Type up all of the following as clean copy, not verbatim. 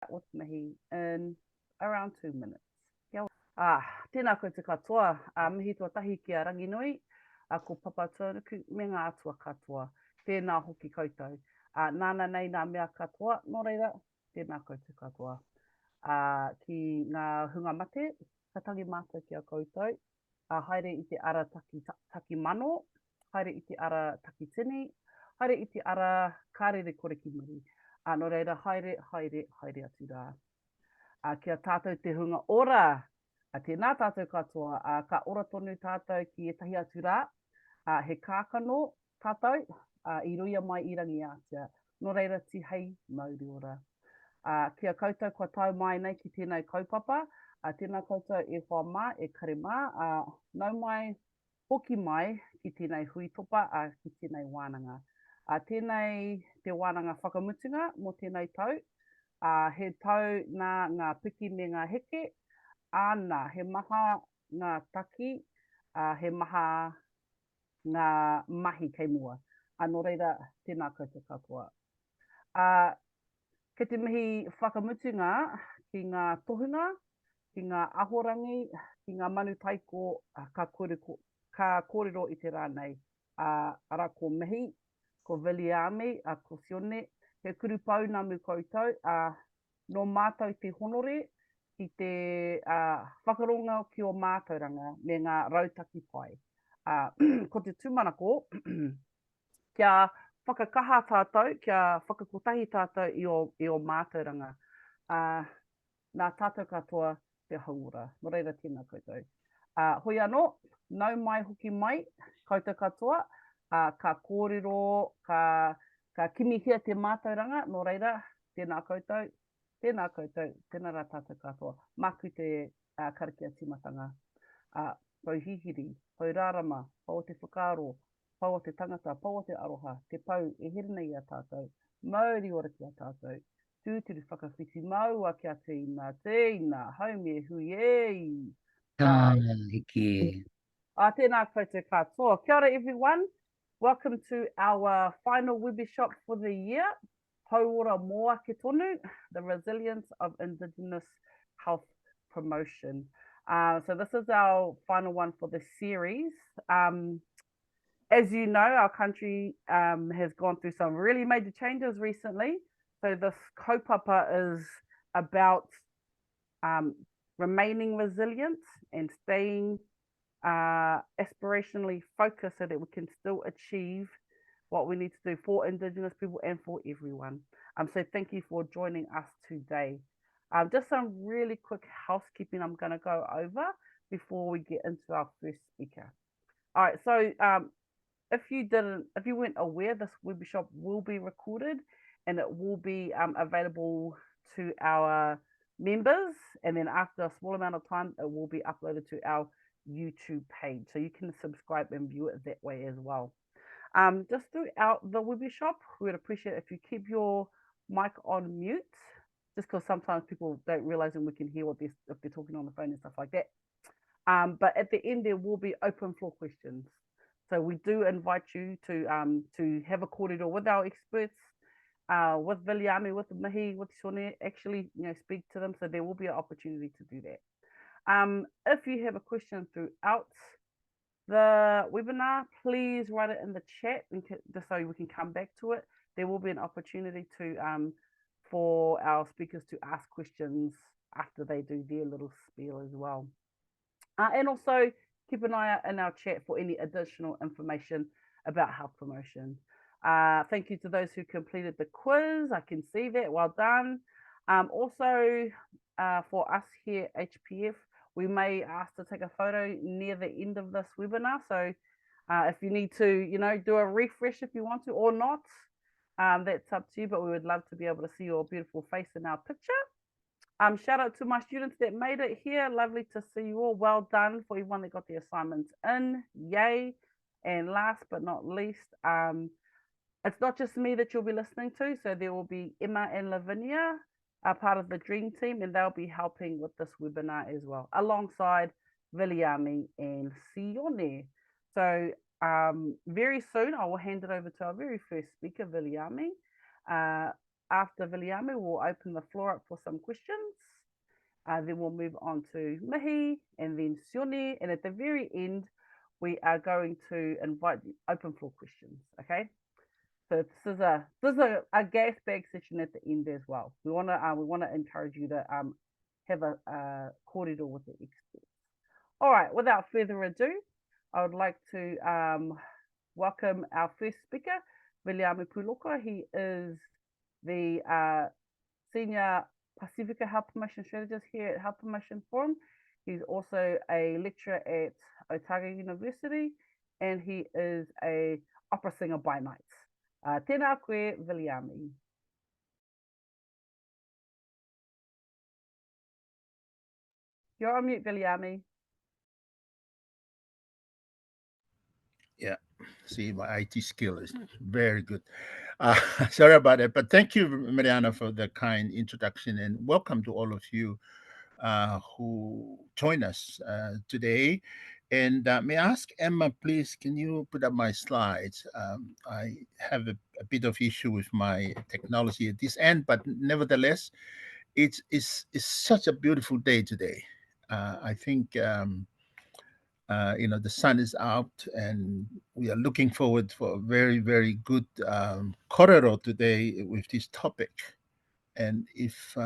with Mihi in around 2 minutes. Tēnā koe te katoa, mihi tuatahi ki a ranginui, ko papa tōnuku me ngā atua katoa. Tēnā hoki koutou. Nāna nei ngā mea katoa, nō reira, tēnā koe te katoa. Ki ngā hunga mate, ka tangi mātou ki a koutou. Haere i te ara taki mano, haere i te ara taki tini, haere i te ara kārere kore ki muri. Nō reira, haere atu rā. Kia tātou te hunga ora, tēnā tātou katoa, ka ora tonu tātou ki etahi atu rā, he kākano tātou, I ruia mai I rangi ātia. Nō reira, ti hei mauri ora. Kia koutou kua tau mai nei ki tēnei kaupapa, tēnā koutou e wha mā, e kare mā, nau mai, hoki mai ki tēnei hui topa, ki tēnei wānanga. Tēnei te wānanga whakamutunga mō tēnei tau, he tau nā ngā piki me ngā heke, āna he maha ngā taki, he maha ngā mahi kei mua. Nō reira, tēnā koutou katoa. Ke te mihi whakamutunga ki ngā tohunga, ki ngā ahorangi, ki ngā manu taiko, ka kōrero I te rānei. Ara ko Mihi, ko Viliami, ko Sione, he kuru pau nā mu koutou, no mātou te honore, ki te whakaronga ki o mātauranga me ngā rautaki pai. Ko te tūmanako, kia whakakaha tātou, kia whakakotahi tātou I o mātauranga. Nā tātou katoa te Hauora. Nō reira tēnā koutou. Hoi anō, nau mai hoki mai, koutou katoa, ka kōrero, ka kimihia te mātauranga, nō reira, tēnā koutou, tēnā rā tātou katoa. Maku te karakia timatanga. Pau hihiri, pau rārama, pau te whakaaro, pau te tangata, pau te aroha, te pau e here nei a tātou, mauri ora ki a tātou, tūturu whakawhiti maua ki a tēnā, haumie hui ei. Hiki. Tēnā koutou katoa. Kia ora everyone. Welcome to our final webishop for the year. Hauora moa ke tonu, the resilience of Indigenous health promotion. So this is our final one for the series. As you know, our country has gone through some really major changes recently. So this kaupapa is about remaining resilient and staying aspirationally focused so that we can still achieve what we need to do for Indigenous people and for everyone. So thank you for joining us today. Just some really quick housekeeping I'm going to go over before we get into our first speaker. All right, so if you weren't aware, this webshop will be recorded and it will be available to our members, and then after a small amount of time, it will be uploaded to our YouTube page. So you can subscribe and view it that way as well. Just throughout the webshop, we would appreciate if you keep your mic on mute, just because sometimes people don't realize when we can hear if they're talking on the phone and stuff like that. But at the end, there will be open floor questions. So we do invite you to have a kōrero with our experts, with Viliami, with Mihi, with Sione, actually speak to them. So there will be an opportunity to do that. If you have a question throughout the webinar, please write it in the chat, just so we can come back to it. There will be an opportunity for our speakers to ask questions after they do their little spiel as well. And also keep an eye out in our chat for any additional information about health promotion. Thank you to those who completed the quiz. I can see that. Well done. Also, for us here at HPF, we may ask to take a photo near the end of this webinar. So if you need to, do a refresh if you want to or not, that's up to you, but we would love to be able to see your beautiful face in our picture. Shout out to my students that made it here. Lovely to see you all. Well done for everyone that got the assignments in. Yay. And last but not least, it's not just me that you'll be listening to. So there will be Emma and Lavinia, part of the Dream Team, and they'll be helping with this webinar as well, alongside Viliami and Sione. So very soon, I will hand it over to our very first speaker, Viliami. after Viliame, we'll open the floor up for some questions. Then we'll move on to Mihi and then Sione. And at the very end, we are going to invite open floor questions. Okay. So this is a gas bag session at the end as well. We wanna encourage you to have a corridor with the experts. All right. Without further ado, I would like to welcome our first speaker, Viliame Puloka. He is the Senior Pacifica Health Promotion Strategist here at Health Promotion Forum. He's also a lecturer at Aotearoa University, and he is a opera singer by night. Tēnā koe, Viliame. You're on mute, Viliame. Yeah, see, my IT skill is very good. Sorry about it, but thank you, Mariana, for the kind introduction, and welcome to all of you who join us today. And may I ask Emma, please, can you put up my slides? I have a bit of issue with my technology at this end, but nevertheless, it's such a beautiful day today. I think the sun is out, and we are looking forward for a very, very good corridor today with this topic. And if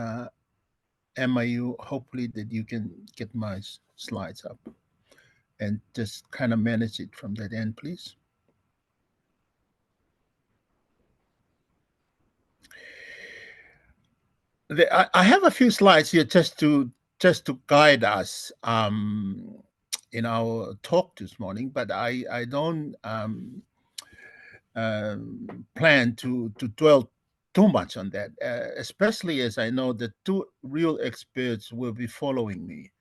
Emma, you hopefully that you can get my slides up and just kind of manage it from that end, please. I have a few slides here just to guide us in our talk this morning, but I don't plan to dwell too much on that, especially as I know that two real experts will be following me,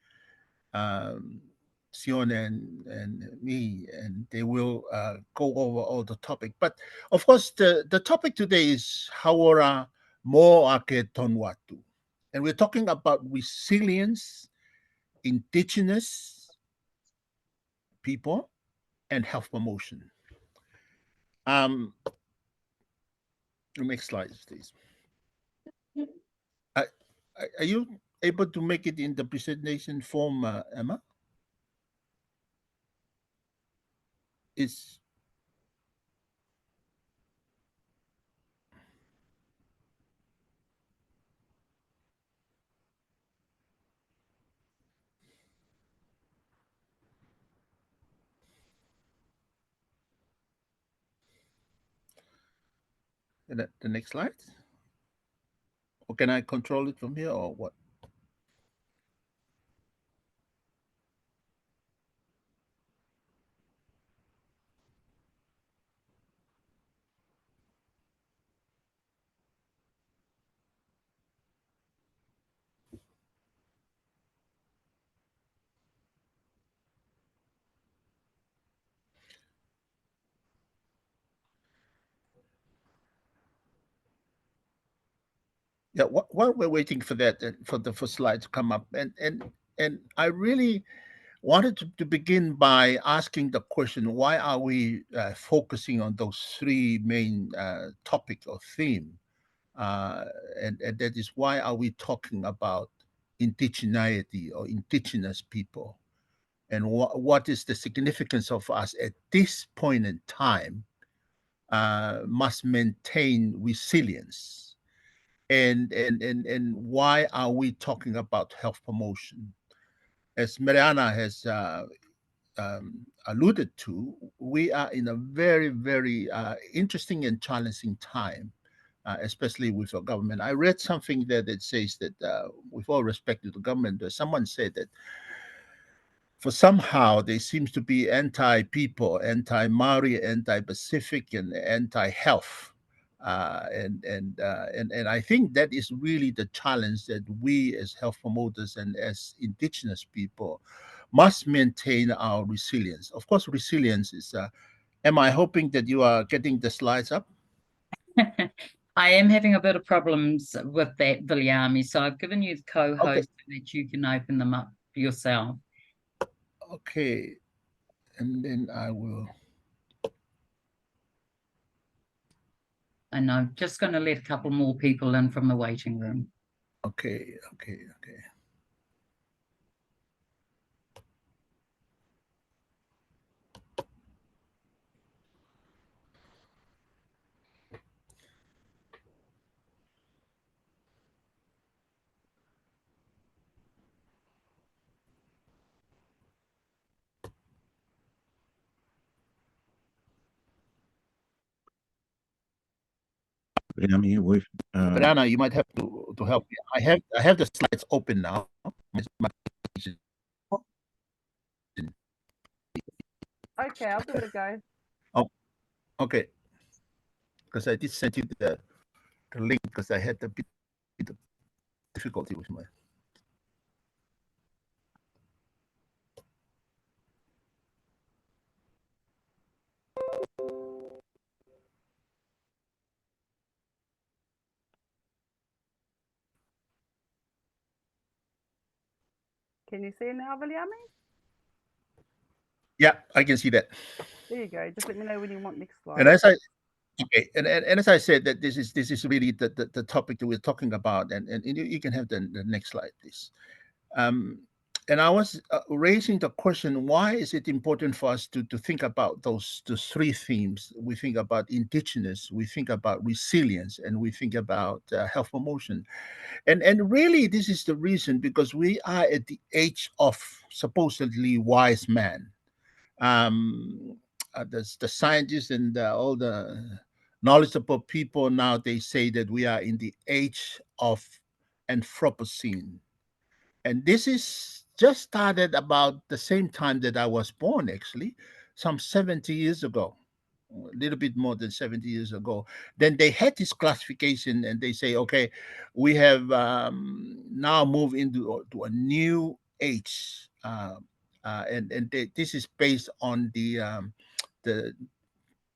Sion and me, and they will go over all the topic. But of course, the topic today is Hauora mo ake Tonuatu. And we're talking about resilience, indigenous people, and health promotion. Next slide, please. Are you able to make it in the presentation form, Emma? It's the next slide. Or can I control it from here, or what? Yeah, while we're waiting for that, for the first slide to come up, and I really wanted to begin by asking the question: why are we focusing on those three main topic or theme? And that is, why are we talking about indigeneity or indigenous people, and what is the significance of us at this point in time must maintain resilience, and why are we talking about health promotion? As Mariana has alluded to, we are in a very, very interesting and challenging time, especially with our government. I read something there that says that, with all respect to the government, someone said that for somehow there seems to be anti-people, anti-Māori, anti-Pacific, and anti-health. And I think that is really the challenge that we as health promoters and as indigenous people must maintain our resilience. Of course, resilience is. Am I hoping that you are getting the slides up? I am having a bit of problems with that, Viliame, so I've given you the co-host Okay. so that you can open them up yourself. Okay, and then I will. And I'm just going to let a couple more people in from the waiting room. Okay. Brianna, you might have to help me. I have the slides open now. Okay, I'll give it a go. Oh, okay. Because I did send you the link because I had a bit of difficulty with my. Can you see it now, Viliami? Yeah, I can see that. There you go. Just let me know when you want next slide. And as I as I said, that this is really the topic that we're talking about, and you can have the next slide, please. And I was raising the question: why is it important for us to think about those three themes? We think about Indigenous, we think about resilience, and we think about health promotion. And really, this is the reason, because we are at the age of supposedly wise man. The scientists and all the knowledgeable people now, they say that we are in the age of Anthropocene, and this is just started about the same time that I was born, actually, some 70 years ago, a little bit more than 70 years ago. Then they had this classification, and they say, okay, we have now moved into to a new age. This is based on the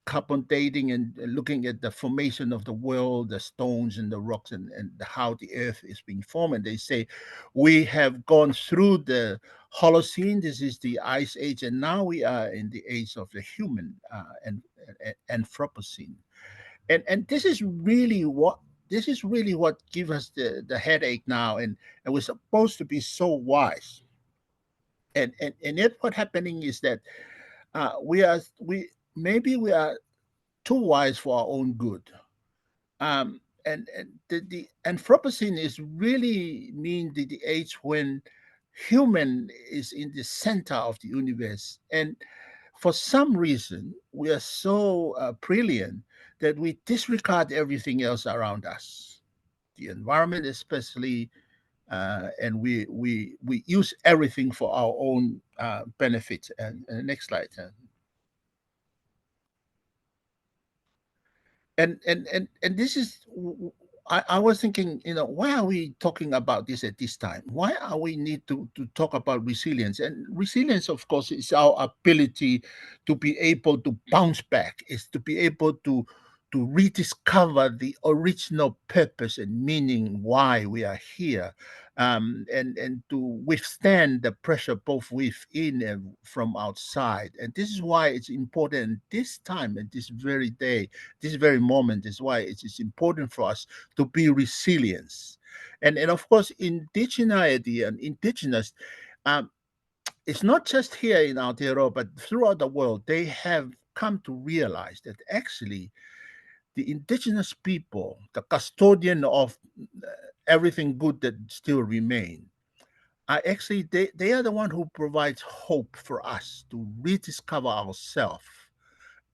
carbon dating and looking at the formation of the world, the stones and the rocks, and how the earth is being formed. And they say we have gone through the Holocene, this is the ice age, and now we are in the age of the human and Anthropocene. And this is really what gives us the headache now. And we're supposed to be so wise. And yet what happening is that we maybe we are too wise for our own good. And the Anthropocene is really mean the age when human is in the center of the universe. And for some reason, we are so brilliant that we disregard everything else around us, the environment especially, and we use everything for our own benefit. And next slide. And this is I was thinking, why are we talking about this at this time? Why are we need to talk about resilience? And resilience, of course, is our ability to be able to bounce back, is to be able to rediscover the original purpose and meaning why we are here, and to withstand the pressure both within and from outside. And this is why it's important this time, at this very day, this very moment, is why it is important for us to be resilient. And of course, indigeneity and indigenous, um, it's not just here in Aotearoa, but throughout the world, they have come to realize that actually the indigenous people, the custodian of everything good that still remain, are actually they are the one who provides hope for us to rediscover ourselves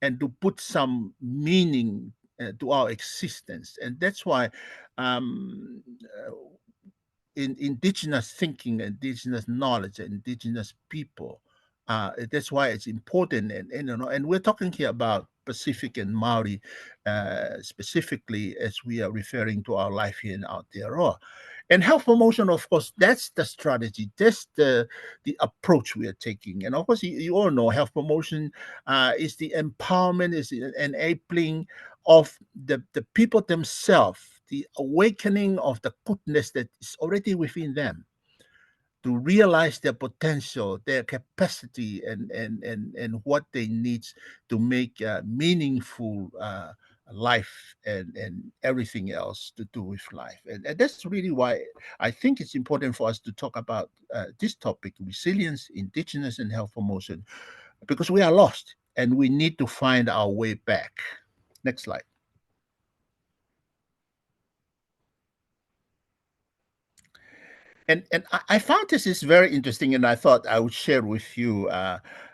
and to put some meaning to our existence. And that's why um, uh, in indigenous thinking, indigenous knowledge, indigenous people, that's why it's important. And we're talking here about Pacific and Maori, specifically, as we are referring to our life here in Aotearoa. And health promotion, of course, that's the strategy, that's the approach we are taking. And of course, you all know health promotion is the empowerment, is the enabling of the people themselves, the awakening of the goodness that is already within them, to realize their potential, their capacity, and what they need to make meaningful life and everything else to do with life. And that's really why I think it's important for us to talk about this topic, resilience, Indigenous, and health promotion, because we are lost and we need to find our way back. Next slide. And I found this is very interesting, and I thought I would share with you,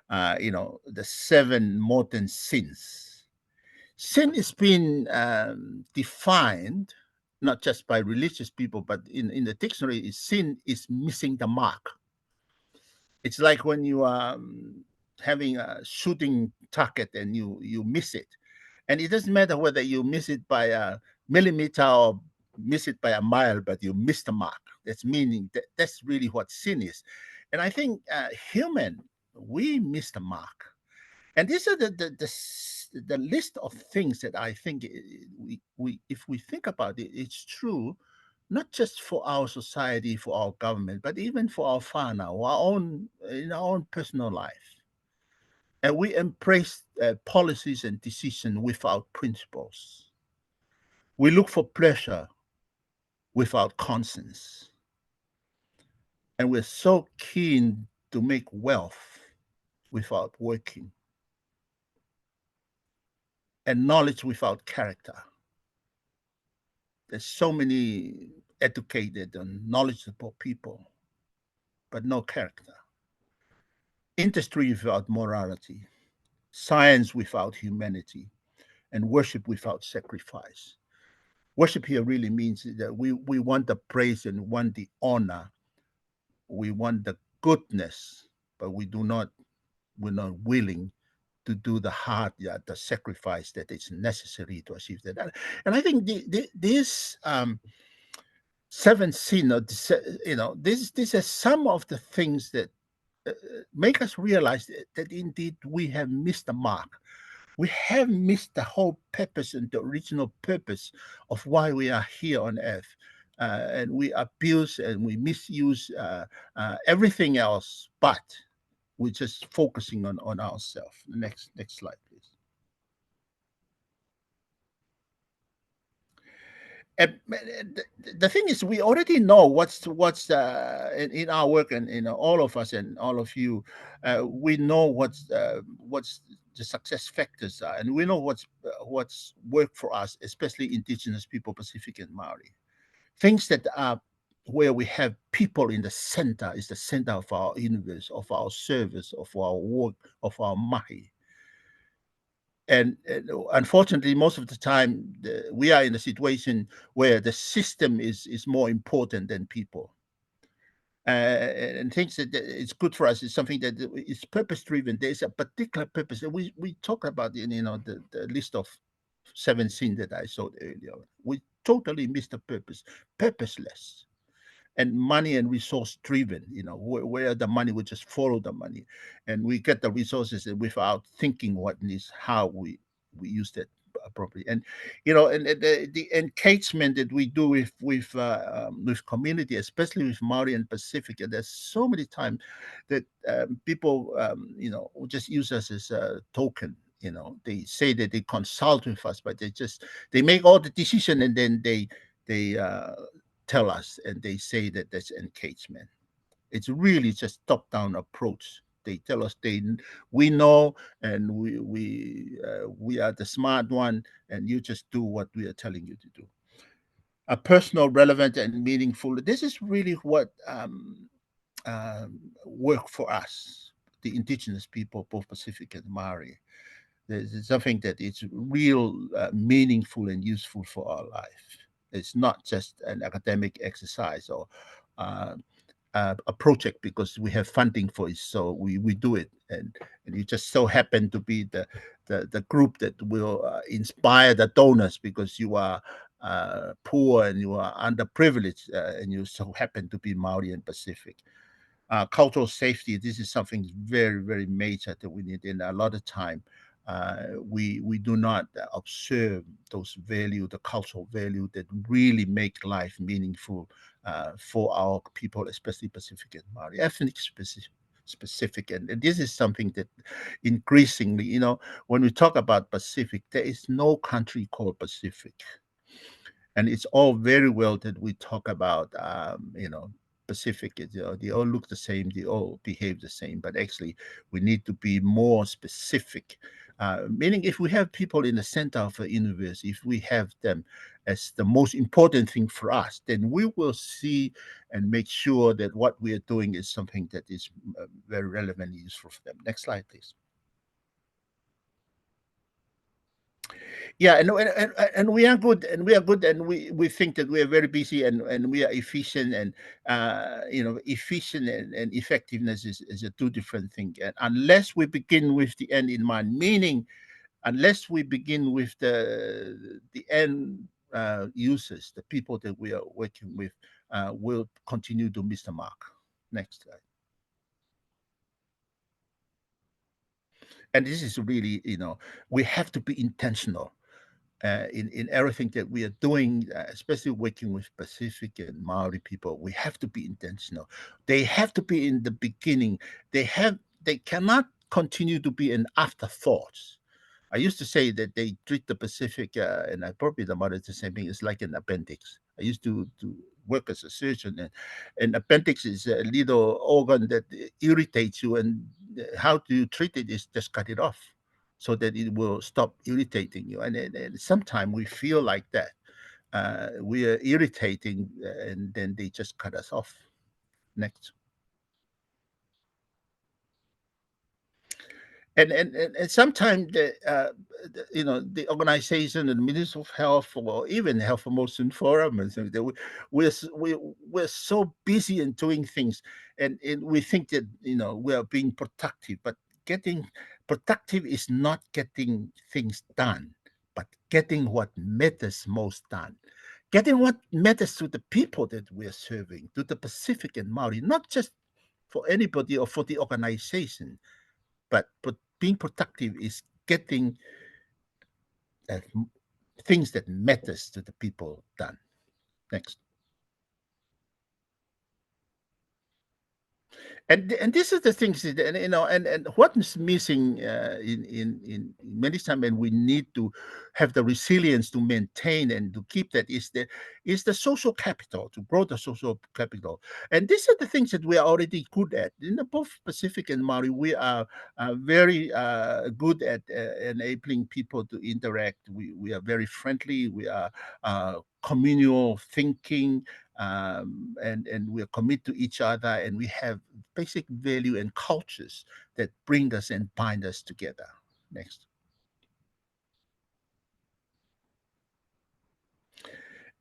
the 7 modern sins. Sin has been defined not just by religious people, but in the dictionary, sin is missing the mark. It's like when you are having a shooting target and you miss it. And it doesn't matter whether you miss it by a millimeter or miss it by a mile, but you miss the mark. That's meaning that's really what sin is. And I think human, we miss the mark. And these are the list of things that I think we if we think about it, it's true, not just for our society, for our government, but even for our whānau, our own in our own personal life. And we embrace policies and decisions without principles. We look for pleasure without conscience. And we're so keen to make wealth without working. And knowledge without character. There's so many educated and knowledgeable people, but no character. Industry without morality. Science without humanity. And worship without sacrifice. Worship here really means that we want the praise and want the honor. We want the goodness, but we're not willing to do the hard, the sacrifice that is necessary to achieve that. And I think this 7 sin, these are some of the things that make us realize that indeed we have missed the mark. We have missed the whole purpose and the original purpose of why we are here on earth. And we abuse and we misuse everything else, but we're just focusing on ourselves. Next slide, please. And the thing is, we already know what's in our work, and all of us and all of you, we know what's the success factors are, and we know what's worked for us, especially Indigenous people, Pacific and Māori. Things that are where we have people in the center, is the center of our universe, of our service, of our work, of our mahi. And unfortunately, most of the time, we are in a situation where the system is more important than people. And things that it's good for us is something that is purpose driven. There's a particular purpose. We talk about the list of 7 sins that I showed earlier. We totally missed the purpose, purposeless. And money and resource driven, where the money would just follow the money, and we get the resources without thinking what is how we use that appropriately. And the engagement that we do with community, especially with Maori and Pacific, and there's so many times that people just use us as a token. They say that they consult with us, but they make all the decision, and then they tell us, and they say that that's engagement. It's really just top-down approach. They tell us we know, and we are the smart one, and you just do what we are telling you to do. A personal, relevant, and meaningful. This is really what work for us, the Indigenous people, both Pacific and Māori. There's something that is real, meaningful, and useful for our life. It's not just an academic exercise or a project because we have funding for it, so we do it, and you just so happen to be the group that will inspire the donors because you are poor and you are underprivileged, and you so happen to be Maori and Pacific. Cultural safety, this is something very, very major that we need. In a lot of time, we do not observe those value, the cultural value that really make life meaningful for our people, especially Pacific and Māori, ethnic specific. And this is something that increasingly, when we talk about Pacific, there is no country called Pacific. And it's all very well that we talk about, Pacific. They all look the same, they all behave the same, but actually we need to be more specific. Meaning, if we have people in the center of the universe, if we have them as the most important thing for us, then we will see and make sure that what we are doing is something that is very relevant and useful for them. Next slide, please. Yeah, and we are good, and we think that we are very busy, and we are efficient, and efficient and effectiveness is a two different thing. And unless we begin with the end in mind, meaning unless we begin with the end users, the people that we are working with, will continue to miss the mark. Next slide. And this is really, we have to be intentional in everything that we are doing, especially working with Pacific and Maori people. We have to be intentional. They have to be in the beginning. They cannot continue to be an afterthought. I used to say that they treat the Pacific, and I probably the Maori the same thing. It's like an appendix. I used to work as a surgeon, and appendix is a little organ that irritates you, and how do you treat it is just cut it off, so that it will stop irritating you. And sometimes we feel like that. We are irritating, and then they just cut us off. Next. And sometimes the organization and the Ministry of Health, or even Health Promotion Forum, and so we're so busy in doing things, and we think that we are being productive, but getting productive is not getting things done, but getting what matters most done. Getting what matters to the people that we are serving, to the Pacific and Maori, not just for anybody or for the organization, but being productive is getting things that matters to the people done. Next. And this is the things that, and what is missing in many times, and we need to have the resilience to maintain and to keep that, is the social capital, to grow the social capital. And these are the things that we are already good at. In both Pacific and Maori, we are very good at enabling people to interact. We are very friendly. We are communal thinking. And we are committed to each other, and we have basic value and cultures that bring us and bind us together. Next.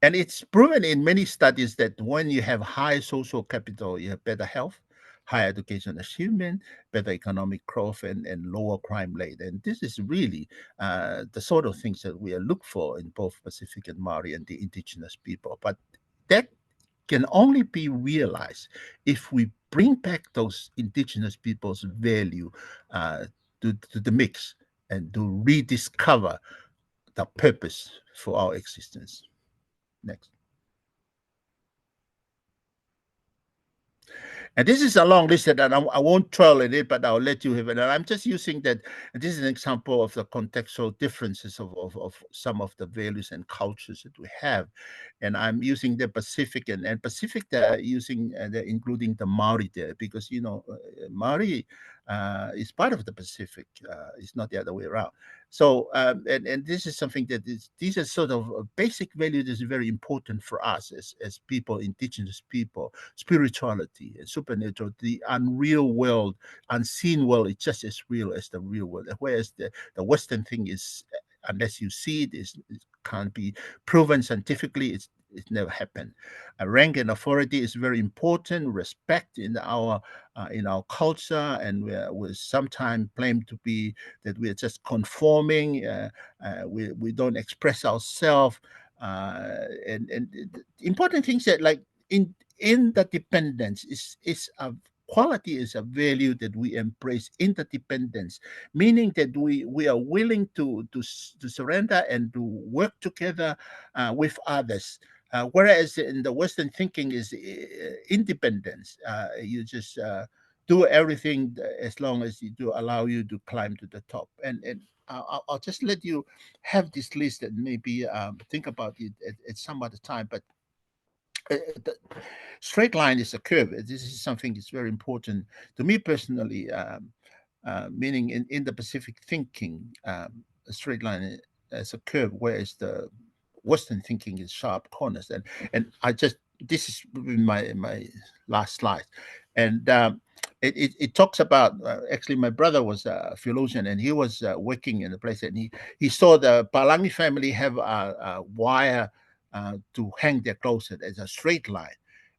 And it's proven in many studies that when you have high social capital, you have better health, higher education achievement, better economic growth, and lower crime rate. And this is really the sort of things that we look for in both Pacific and Maori and the Indigenous people. But that can only be realized if we bring back those Indigenous people's value to the mix, and to rediscover the purpose for our existence. Next. And this is a long list that I won't dwell in it, but I'll let you have it. And I'm just using that. This is an example of the contextual differences of some of the values and cultures that we have. And I'm using the Pacific and Pacific, using including the Maori there, because Maori is part of the Pacific. It's not the other way around. So and this is something that these are sort of basic values that is very important for us as people, Indigenous people. Spirituality and supernatural, the unreal world, unseen world is just as real as the real world. Whereas the Western thing is, unless you see it, it can't be proven scientifically. It's never happened. Rank and authority is very important. Respect in our culture, and we sometimes claim to be that we are just conforming. We don't express ourselves. And important things that, like, in interdependence is a quality, is a value that we embrace. Interdependence, meaning that we are willing to surrender and to work together with others. Whereas in the Western thinking is independence. You just do everything as long as you do allow you to climb to the top. And I'll just let you have this list and maybe think about it at some other time. But the straight line is a curve. This is something that's very important to me personally. Meaning in the Pacific thinking, a straight line as a curve, whereas the Western thinking is sharp corners. And I just this is my last slide, and it talks about actually my brother was a theologian and he was working in a place and he saw the Palangi family have a wire to hang their clothes as a straight line.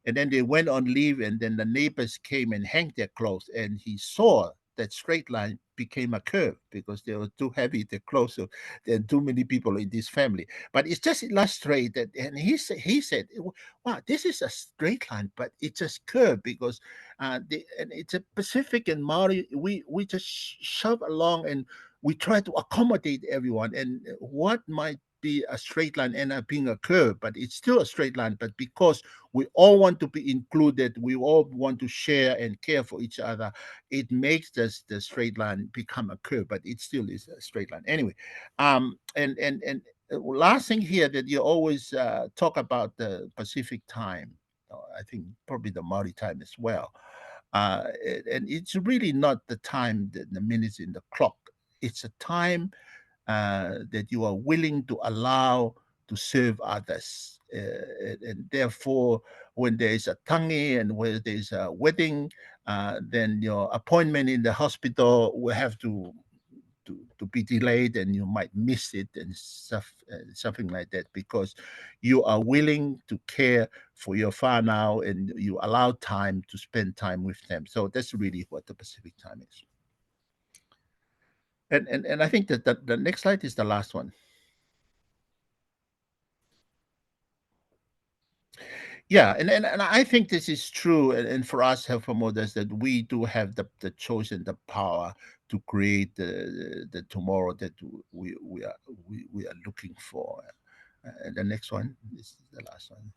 And then they went on leave, and then the neighbors came and hanged their clothes, and he saw that straight line became a curve because they were too heavy, their clothes, so there are too many people in this family. But it's just illustrated, and he said, wow, this is a straight line, but it's a curve because and it's a Pacific and Māori. We just shove along and we try to accommodate everyone, and what might be a straight line end up being a curve, but it's still a straight line. But because we all want to be included, we all want to share and care for each other, it makes the straight line become a curve, but it still is a straight line. Anyway, and last thing here that you always talk about the Pacific time. I think probably the Māori time as well. And it's really not the time, the minutes in the clock. It's a time that you are willing to allow to serve others. And therefore, when there is a tangi and where there is a wedding, then your appointment in the hospital will have to be delayed, and you might miss it and stuff, something like that, because you are willing to care for your whānau and you allow time to spend time with them. So that's really what the Pacific time is. And I think that the next slide is the last one. Yeah, and I think this is true, and for us health promoters, that we do have the choice and the power to create the tomorrow that we are looking for. And the next one is the last one.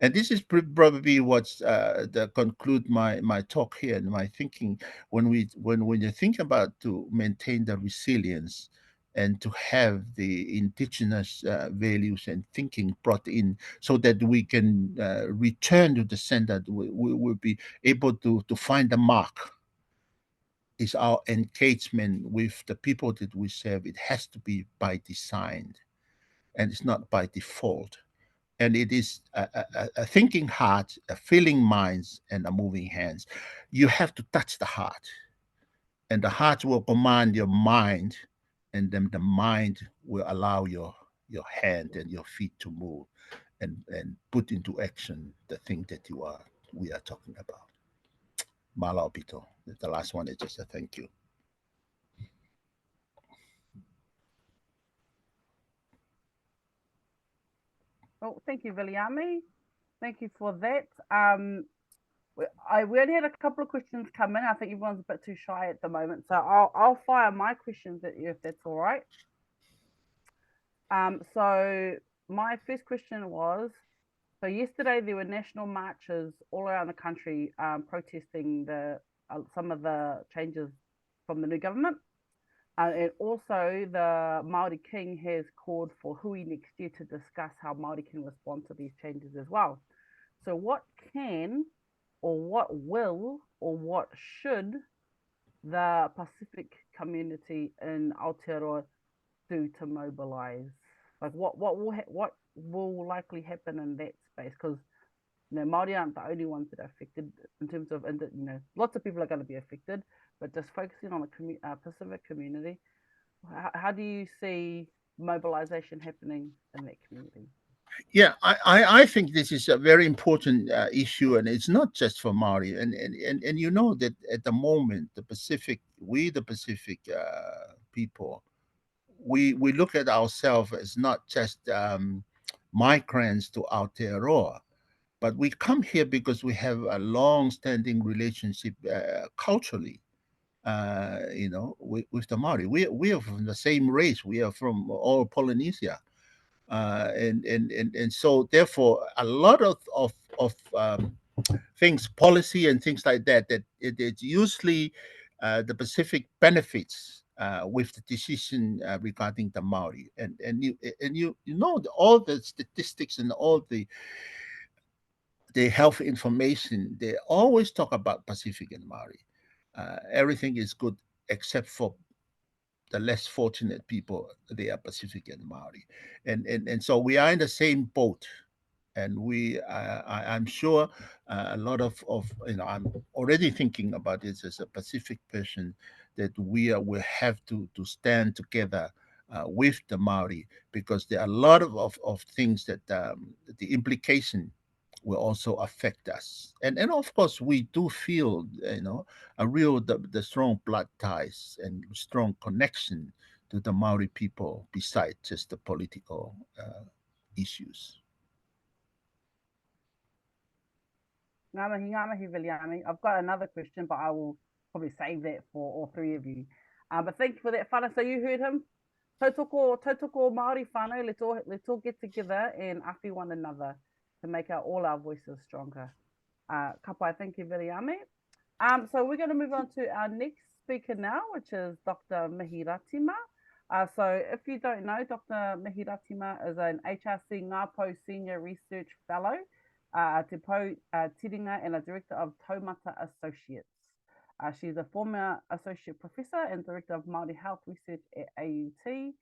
And this is probably what's the conclude my talk here and my thinking when you think about to maintain the resilience and to have the indigenous values and thinking brought in so that we can return to the center, we will be able to find the mark. Is our engagement with the people that we serve. It has to be by design, and it's not by default. And it is a thinking heart, a feeling minds, and a moving hands. You have to touch the heart, and the heart will command your mind, and then the mind will allow your hand and your feet to move and put into action the thing that we are talking about. Malau Pito. The last one is just a thank you. Oh, thank you, Viliami. Thank you for that. We only had a couple of questions come in. I think everyone's a bit too shy at the moment, so I'll fire my questions at you if that's all right. So my first question was, so yesterday there were national marches all around the country protesting some of the changes from the new government. And also the Māori King has called for hui next year to discuss how Māori can respond to these changes as well. So what can, or what will, or what should the Pacific community in Aotearoa do to mobilize? Like what will likely happen in that space? Because Māori aren't the only ones that are affected in terms of, lots of people are going to be affected, but just focusing on the Pacific community, how do you see mobilization happening in that community? Yeah, I think this is a very important issue, and it's not just for Māori. And you know that at the moment, the Pacific people, we look at ourselves as not just migrants to Aotearoa, but we come here because we have a long-standing relationship culturally, with the Māori. We are from the same race. We are from all Polynesia. And so therefore a lot of things, policy and things like that, that it's usually the Pacific benefits with the decision regarding the Maori, and you know all the statistics and all the health information. They always talk about Pacific and Maori. Everything is good except for the less fortunate people. They are Pacific and Maori, and so we are in the same boat. And I'm sure a lot of I'm already thinking about this as a Pacific person, that we will have to stand together with the Maori, because there are a lot of things that the implication will also affect us. And of course, we do feel, a real the strong blood ties and strong connection to the Maori people, besides just the political issues. Ngā mihi, Viliami. I've got another question, but I will probably save that for all three of you. But thank you for that, whānau. So you heard him. Tautoko Māori whānau, let's all get together and awhi one another to make all our voices stronger. Ka pai, thank you, Viliami. So we're going to move on to our next speaker now, which is Dr. Mihi Ratima. So if you don't know, Dr. Mihi Ratima is an HRC Ngāpō Senior Research Fellow, Te Pou Tiringa, and a Director of Taumata Associates. She's a former Associate Professor and Director of Māori Health Research at AUT.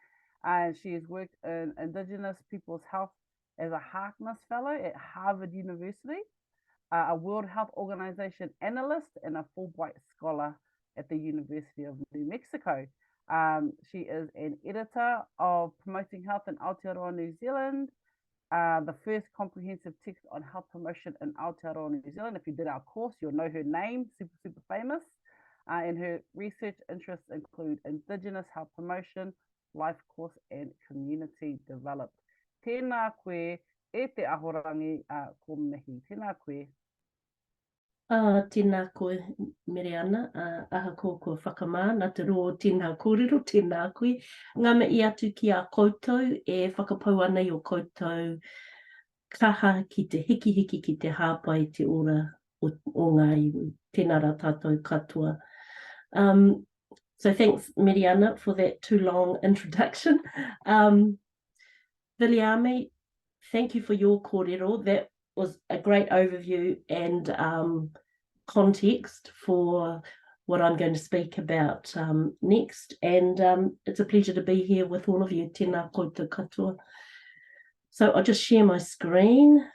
And she has worked in Indigenous People's Health as a Harkness Fellow at Harvard University, a World Health Organization analyst, and a Fulbright scholar at the University of New Mexico. She is an editor of Promoting Health in Aotearoa, New Zealand, the first comprehensive text on health promotion in Aotearoa, New Zealand. If you did our course, you'll know her name, super famous. And her research interests include Indigenous health promotion, life course, and community development. Tēnā koe e te ahorangi ko Mihi. Tēnā koe. Tēnā koe, Miriana, aha ko whakamā, nā te ro tēnā kōrero, tēnā koe. Ngā me I atu ki a koutou, e whakapau ana I o koutou kaha ki te hiki ki te hāpai te ora o ngā iwi. Tēnā rā tātou katoa. So thanks, Miriana, for that too long introduction. Viliami, thank you for your kōrero. That was a great overview and context for what I'm going to speak about next. And it's a pleasure to be here with all of you. Tēnā koutou katoa. So I'll just share my screen.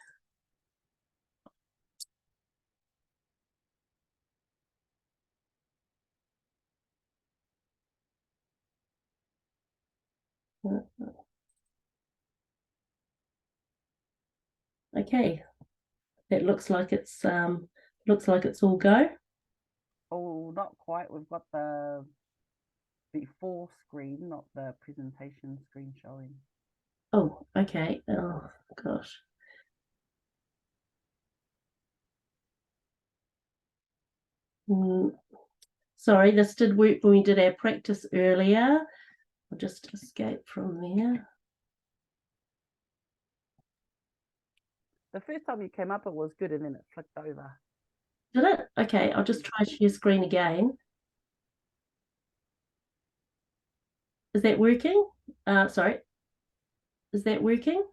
Okay. It looks like it's all go. Oh, not quite. We've got the before screen, not the presentation screen showing. Oh, okay. Oh gosh. Sorry, this did work when we did our practice earlier. I'll just escape from there. The first time you came up, it was good, and then it flicked over. Did it? Okay, I'll just try share screen again. Is that working? Sorry. Is that working?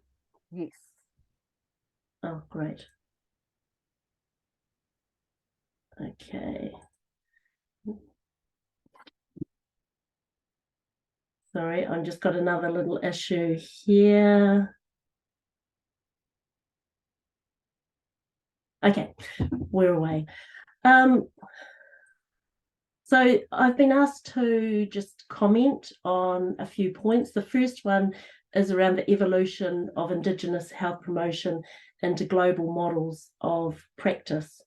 Yes. Oh, great. Okay. Sorry, I've just got another little issue here. Okay, we're away. So I've been asked to just comment on a few points. The first one is around the evolution of Indigenous health promotion into global models of practice.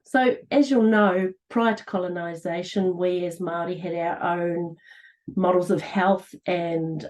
So as you'll know, prior to colonisation, we as Māori had our own models of health and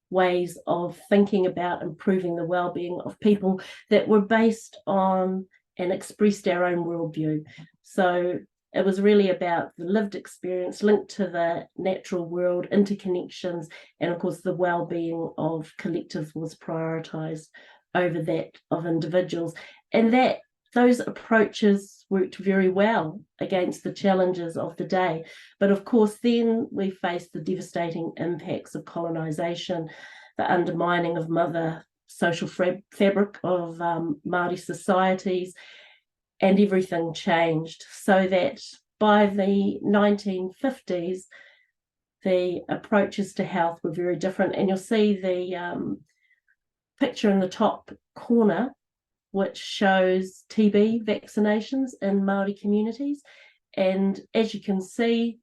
ways of thinking about improving the well-being of people that were based on and expressed our own worldview. So it was really about the lived experience linked to the natural world, interconnections, and of course the well-being of collectives was prioritised over that of individuals. And those approaches worked very well against the challenges of the day. But of course, then we faced the devastating impacts of colonisation, the undermining of mother social fabric of Māori societies, and everything changed, so that by the 1950s, the approaches to health were very different. And you'll see the picture in the top corner, which shows TB vaccinations in Māori communities. And as you can see,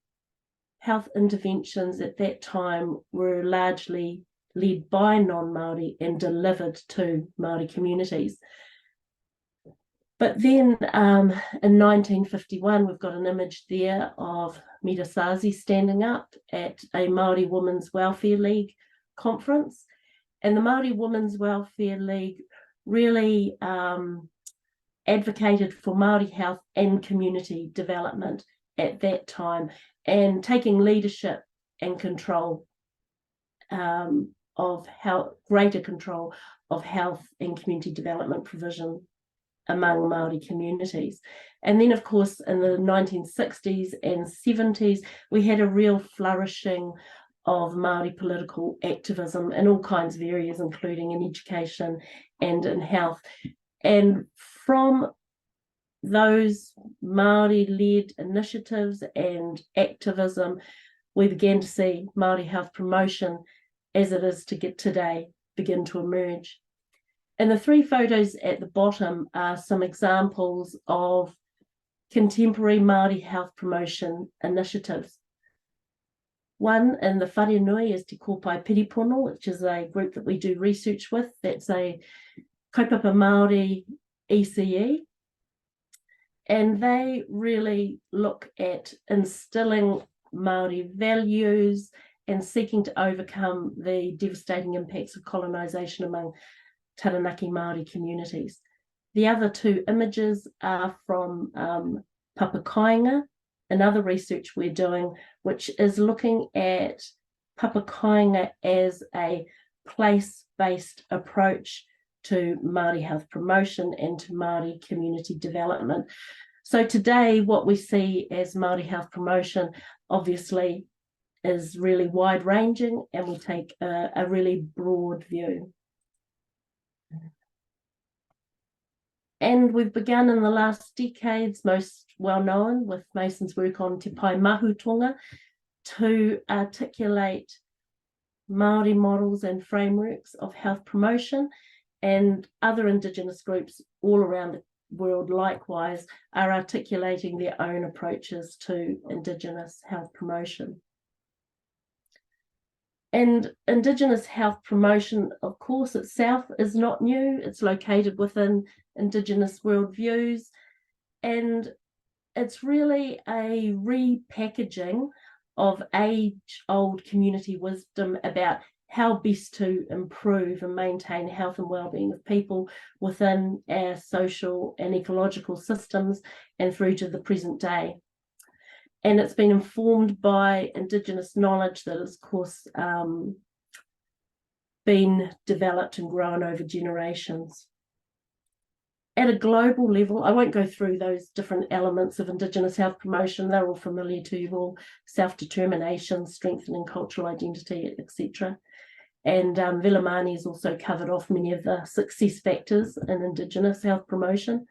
health interventions at that time were largely led by non-Māori and delivered to Māori communities. But then in 1951, we've got an image there of Mirasazi standing up at a Māori Women's Welfare League conference. And the Māori Women's Welfare League really advocated for Māori health and community development at that time, and taking leadership and control of health, greater control of health and community development provision among Māori communities. And then, of course, in the 1960s and 70s, we had a real flourishing of Māori political activism in all kinds of areas, including in education and in health. And from those Māori-led initiatives and activism, we began to see Māori health promotion as it is to get today begin to emerge. And the three photos at the bottom are some examples of contemporary Māori health promotion initiatives. One in the Wharenui is Te Kōpai Piripono, which is a group that we do research with. That's a kaupapa Māori ECE. And they really look at instilling Māori values and seeking to overcome the devastating impacts of colonisation among Taranaki Māori communities. The other two images are from Papakainga, another research we're doing, which is looking at Papakainga as a place-based approach to Māori health promotion and to Māori community development. So today, what we see as Māori health promotion, obviously, is really wide-ranging, and we take a really broad view. And we've begun in the last decades, most well known with Mason's work on Te Pai Mahutonga, to articulate Māori models and frameworks of health promotion, and other Indigenous groups all around the world likewise are articulating their own approaches to Indigenous health promotion. And Indigenous health promotion, of course, itself is not new. It's located within Indigenous worldviews, and it's really a repackaging of age-old community wisdom about how best to improve and maintain health and well-being of people within our social and ecological systems and through to the present day. And it's been informed by Indigenous knowledge that has, of course, been developed and grown over generations. At a global level, I won't go through those different elements of Indigenous health promotion. They're all familiar to you all: self-determination, strengthening cultural identity, etc. And Vilamani has also covered off many of the success factors in Indigenous health promotion.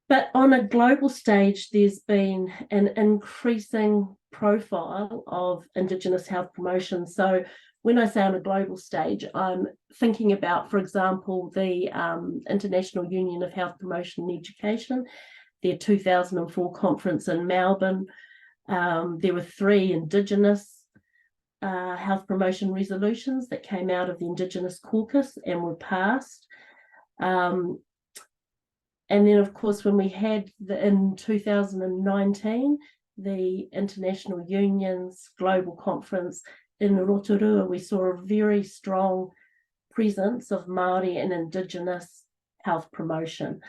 But on a global stage, there's been an increasing profile of Indigenous health promotion. So when I say on a global stage, I'm thinking about, for example, the International Union of Health Promotion and Education, their 2004 conference in Melbourne. There were 3 Indigenous health promotion resolutions that came out of the Indigenous caucus and were passed. And then, of course, when we had in 2019, the International Union's global conference in Rotorua, we saw a very strong presence of Māori and Indigenous health promotion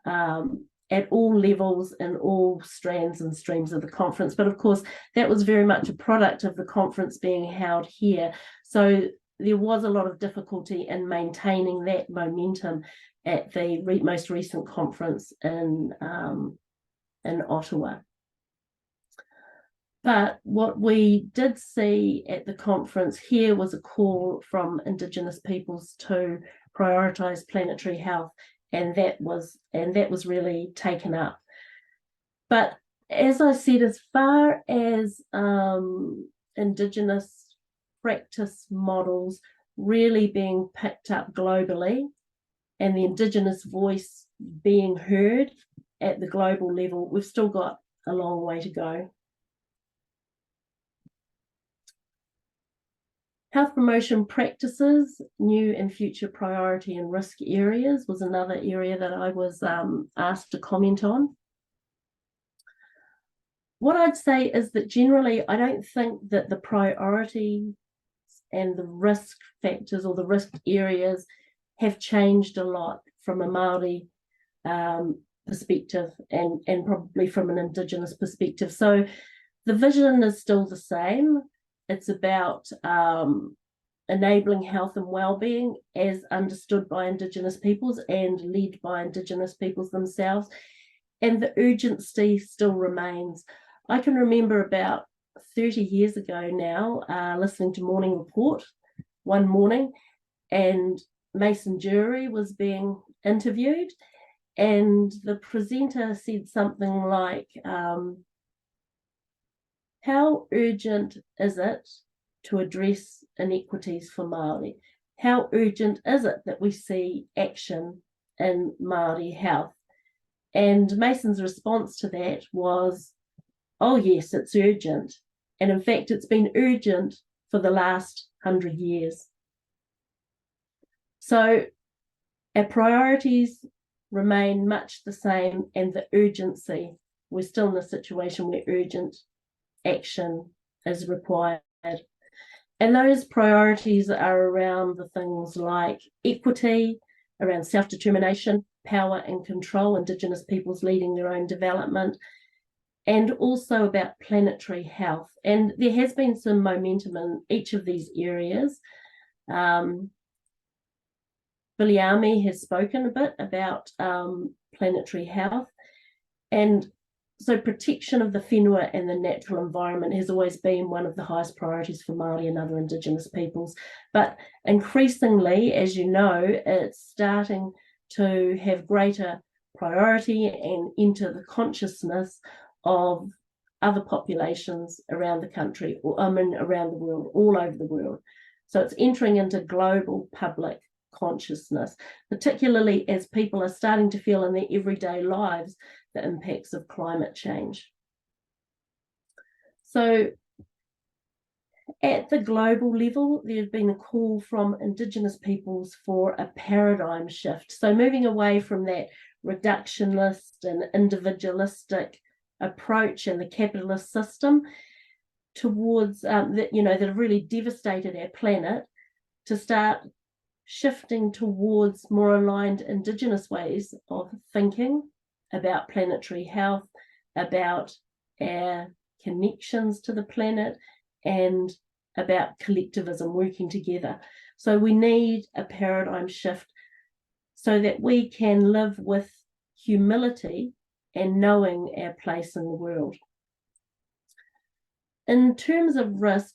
at all levels and all strands and streams of the conference. But of course, that was very much a product of the conference being held here. So there was a lot of difficulty in maintaining that momentum at the most recent conference in Ottawa. But what we did see at the conference here was a call from Indigenous peoples to prioritise planetary health, and that was really taken up. But as I said, as far as Indigenous practice models really being picked up globally and the Indigenous voice being heard at the global level, we've still got a long way to go. Health promotion practices, new and future priority and risk areas was another area that I was asked to comment on. What I'd say is that generally, I don't think that the priority and the risk factors or the risk areas have changed a lot from a Māori perspective and probably from an Indigenous perspective. So the vision is still the same. It's about enabling health and well-being as understood by Indigenous peoples and led by Indigenous peoples themselves. And the urgency still remains. I can remember about 30 years ago now, listening to Morning Report one morning, and Mason Jury was being interviewed, and the presenter said something like, how urgent is it to address inequities for Māori? How urgent is it that we see action in Māori health? And Mason's response to that was, oh yes, it's urgent. And in fact, it's been urgent for the last 100 years. So our priorities remain much the same, and the urgency, we're still in a situation where urgent action is required. And those priorities are around the things like equity, around self-determination, power and control, Indigenous peoples leading their own development, and also about planetary health. And there has been some momentum in each of these areas. Viliami has spoken a bit about planetary health, and so protection of the whenua and the natural environment has always been one of the highest priorities for Māori and other Indigenous peoples. But increasingly, as you know, it's starting to have greater priority and enter the consciousness of other populations around the country, or around the world, all over the world. So it's entering into global public consciousness, particularly as people are starting to feel in their everyday lives the impacts of climate change. So at the global level, there's been a call from Indigenous peoples for a paradigm shift. So moving away from that reductionist and individualistic approach and the capitalist system towards that have really devastated our planet, to start shifting towards more aligned Indigenous ways of thinking about planetary health, about our connections to the planet, and about collectivism, working together. So we need a paradigm shift so that we can live with humility and knowing our place in the world. In terms of risk,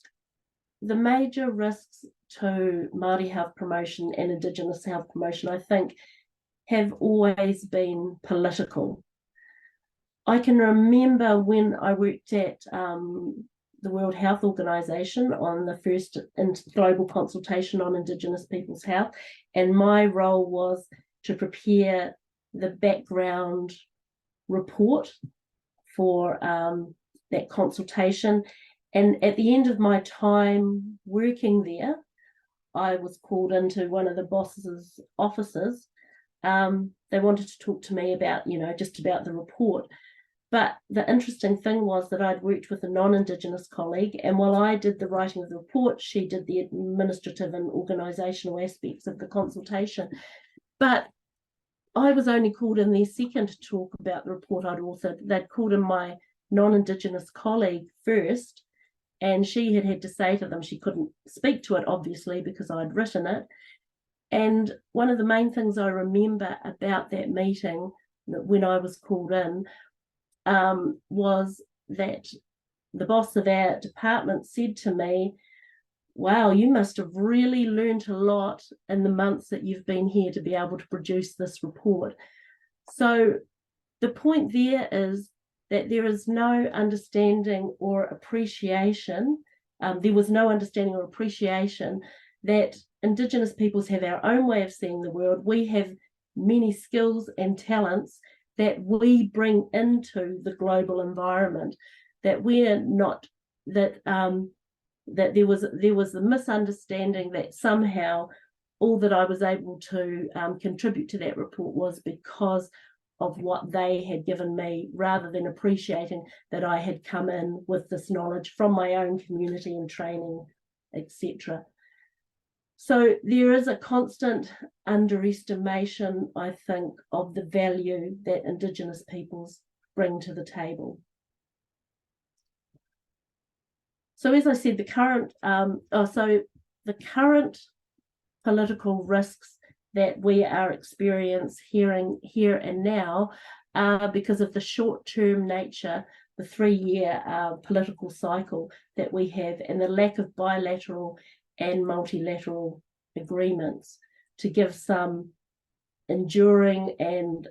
the major risks to Māori health promotion and Indigenous health promotion, I think, have always been political. I can remember when I worked at the World Health Organization on the first global consultation on Indigenous people's health, and my role was to prepare the background report for that consultation. And at the end of my time working there, I was called into one of the boss's offices. They wanted to talk to me about, just about the report. But the interesting thing was that I'd worked with a non-Indigenous colleague, and while I did the writing of the report, she did the administrative and organisational aspects of the consultation. But I was only called in there second to talk about the report I'd authored. They'd called in my non-Indigenous colleague first, and she had to say to them, she couldn't speak to it, obviously, because I'd written it, And one of the main things I remember about that meeting when I was called in was that the boss of our department said to me, wow, you must have really learned a lot in the months that you've been here to be able to produce this report. So the point there is that there is no understanding or appreciation. There was no understanding or appreciation that Indigenous peoples have our own way of seeing the world. We have many skills and talents that we bring into the global environment, that we're not, that there was the misunderstanding that somehow all that I was able to contribute to that report was because of what they had given me, rather than appreciating that I had come in with this knowledge from my own community and training, etc. So there is a constant underestimation, I think, of the value that Indigenous peoples bring to the table. So as I said, the current political risks that we are experiencing here and now are because of the short-term nature, the 3-year political cycle that we have, and the lack of bilateral and multilateral agreements to give some enduring and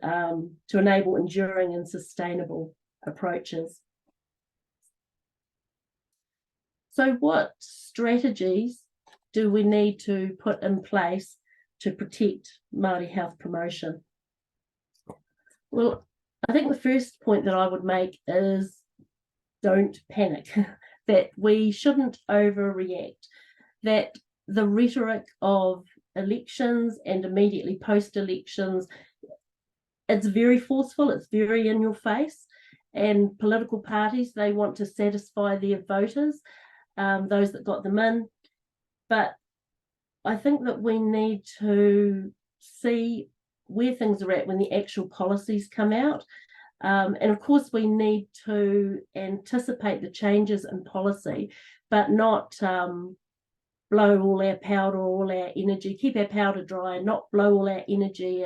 to enable enduring and sustainable approaches. So what strategies do we need to put in place to protect Māori health promotion? Well, I think the first point that I would make is don't panic, that we shouldn't overreact, that the rhetoric of elections and immediately post-elections, it's very forceful, it's very in your face, and political parties, they want to satisfy their voters, those that got them in. But I think that we need to see where things are at when the actual policies come out. And of course, we need to anticipate the changes in policy, but not blow all our powder, all our energy, keep our powder dry, and not blow all our energy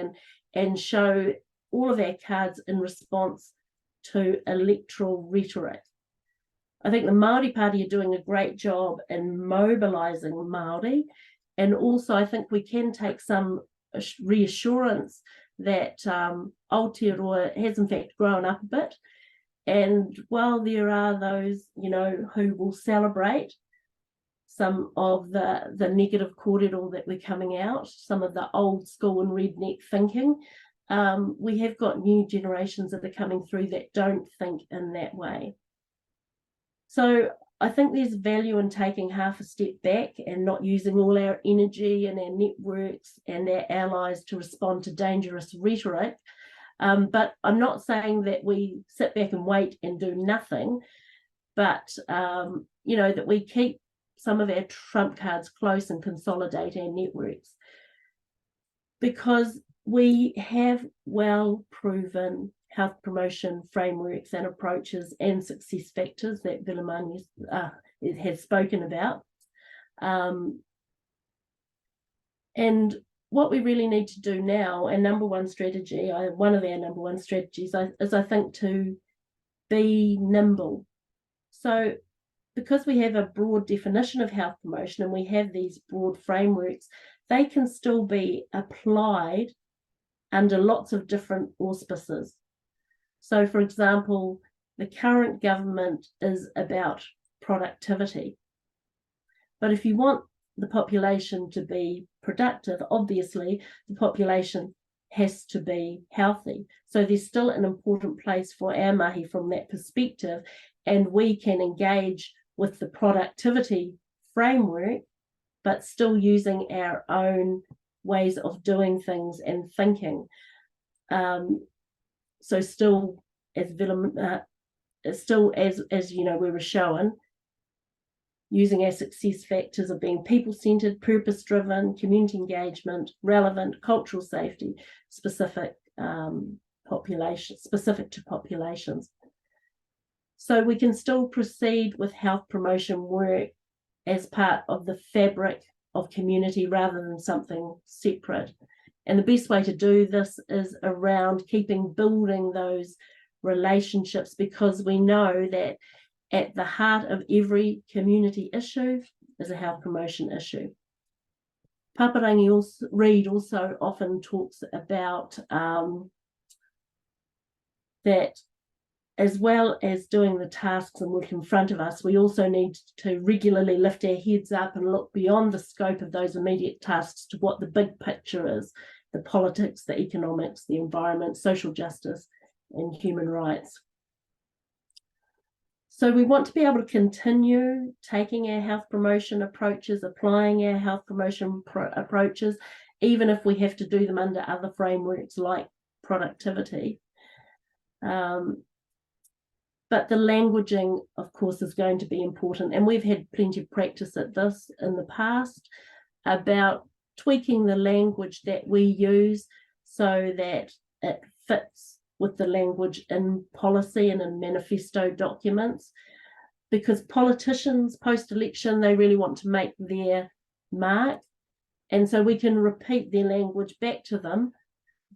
and show all of our cards in response to electoral rhetoric. I think the Māori Party are doing a great job in mobilising Māori, and also I think we can take some reassurance that Aotearoa has in fact grown up a bit. And while there are those, who will celebrate some of the negative kōrero that we're coming out, some of the old school and redneck thinking, we have got new generations that are coming through that don't think in that way. So I think there's value in taking half a step back and not using all our energy and our networks and our allies to respond to dangerous rhetoric. But I'm not saying that we sit back and wait and do nothing, but, that we keep some of our trump cards close and consolidate our networks. Because we have well-proven health promotion frameworks and approaches and success factors that Vilimani has spoken about. And what we really need to do now, one of our number one strategies, is I think to be nimble. So because we have a broad definition of health promotion and we have these broad frameworks, they can still be applied under lots of different auspices. So, for example, the current government is about productivity. But if you want the population to be productive, obviously the population has to be healthy. So there's still an important place for our mahi from that perspective, and we can engage with the productivity framework, but still using our own ways of doing things and thinking. So still, as we were shown, using our success factors of being people-centered, purpose-driven, community engagement, relevant, cultural safety, specific to populations. So we can still proceed with health promotion work as part of the fabric of community rather than something separate. And the best way to do this is around building those relationships, because we know that at the heart of every community issue is a health promotion issue. Paparangi Reid also often talks about that as well as doing the tasks and work in front of us, we also need to regularly lift our heads up and look beyond the scope of those immediate tasks to what the big picture is, the politics, the economics, the environment, social justice, and human rights. So we want to be able to continue taking our health promotion approaches, applying our health promotion approaches, even if we have to do them under other frameworks like productivity. But the languaging, of course, is going to be important. And we've had plenty of practice at this in the past about tweaking the language that we use so that it fits with the language in policy and in manifesto documents. Because politicians post-election, they really want to make their mark. And so we can repeat their language back to them,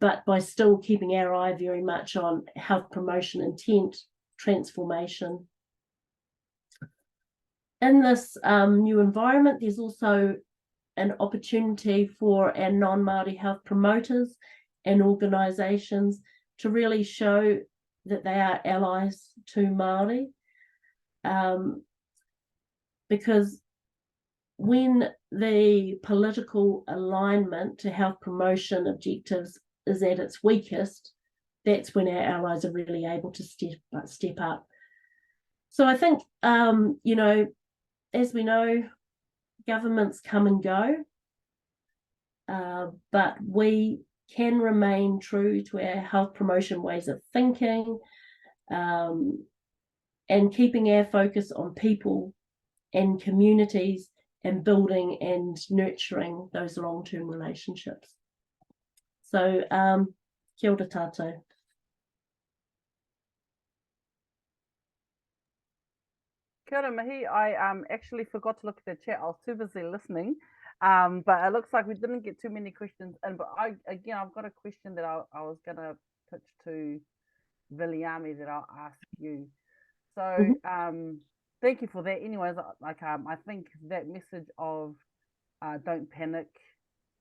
but by still keeping our eye very much on health promotion intent, transformation. In this new environment, there's also an opportunity for our non-Māori health promoters and organisations to really show that they are allies to Māori. Because when the political alignment to health promotion objectives is at its weakest, that's when our allies are really able to step up. So I think, you know, as we know, governments come and go, but we can remain true to our health promotion ways of thinking, and keeping our focus on people and communities and building and nurturing those long-term relationships. So, kia ora tātou. Kia ora, Mihi. I actually forgot to look at the chat. I was too busy listening. But it looks like we didn't get too many questions in. But I've got a question that I was going to pitch to Viliami that I'll ask you. So thank you for that. Anyways, like I think that message of don't panic,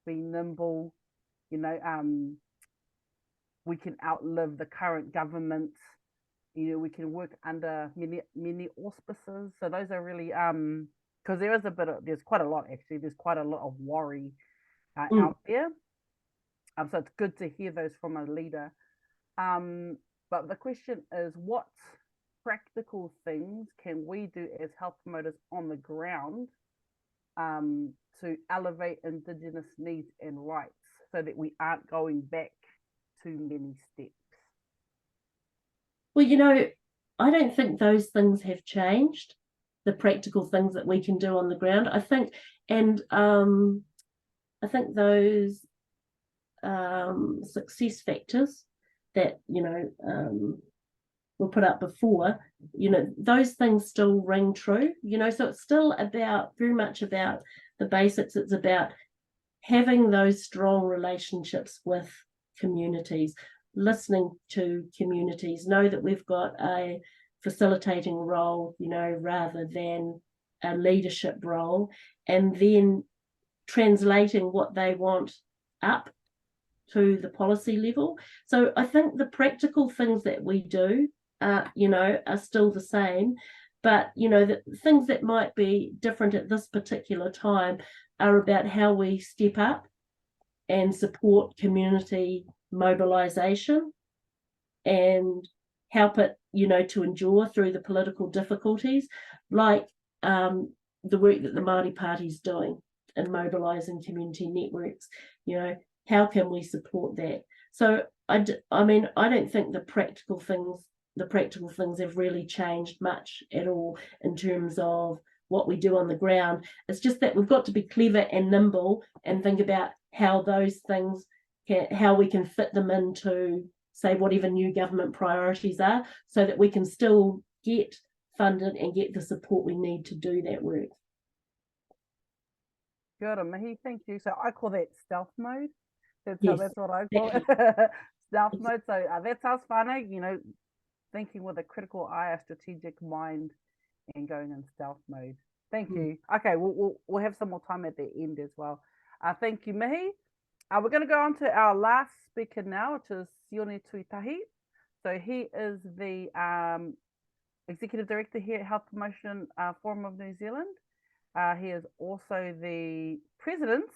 be nimble, you know, we can outlive the current government. You know, we can work under many auspices. So those are really because there's quite a lot actually. There's quite a lot of worry out there. So it's good to hear those from a leader. But the question is, what practical things can we do as health promoters on the ground to elevate Indigenous needs and rights so that we aren't going back too many steps? Well, you know, I don't think those things have changed, the practical things that we can do on the ground. I think, and I think those success factors that, you know, were put up before, you know, those things still ring true, you know, so it's still very much about the basics. It's about having those strong relationships with communities, listening to communities, know that we've got a facilitating role, you know, rather than a leadership role, and then translating what they want up to the policy level. So I think the practical things that we do, you know, are still the same, but, you know, the things that might be different at this particular time are about how we step up and support community mobilization and help it, you know, to endure through the political difficulties, like the work that the Māori Party's doing in mobilizing community networks. You know, how can we support that? So I mean, I don't think the practical things have really changed much at all in terms of what we do on the ground. It's just that we've got to be clever and nimble and think about how those things how we can fit them into, say, whatever new government priorities are, so that we can still get funded and get the support we need to do that work. Kia ora, Mihi, thank you. So I call that stealth mode. That's Yes, what I call it. Stealth mode. So that's us whānau, you know, thinking with a critical eye, a strategic mind, and going in stealth mode. Thank you. Okay, we'll have some more time at the end as well. Thank you, Mihi. We're going to go on to our last speaker now, which is Sione Tuitahi. So he is the Executive Director here at Health Promotion Forum of New Zealand. He is also the President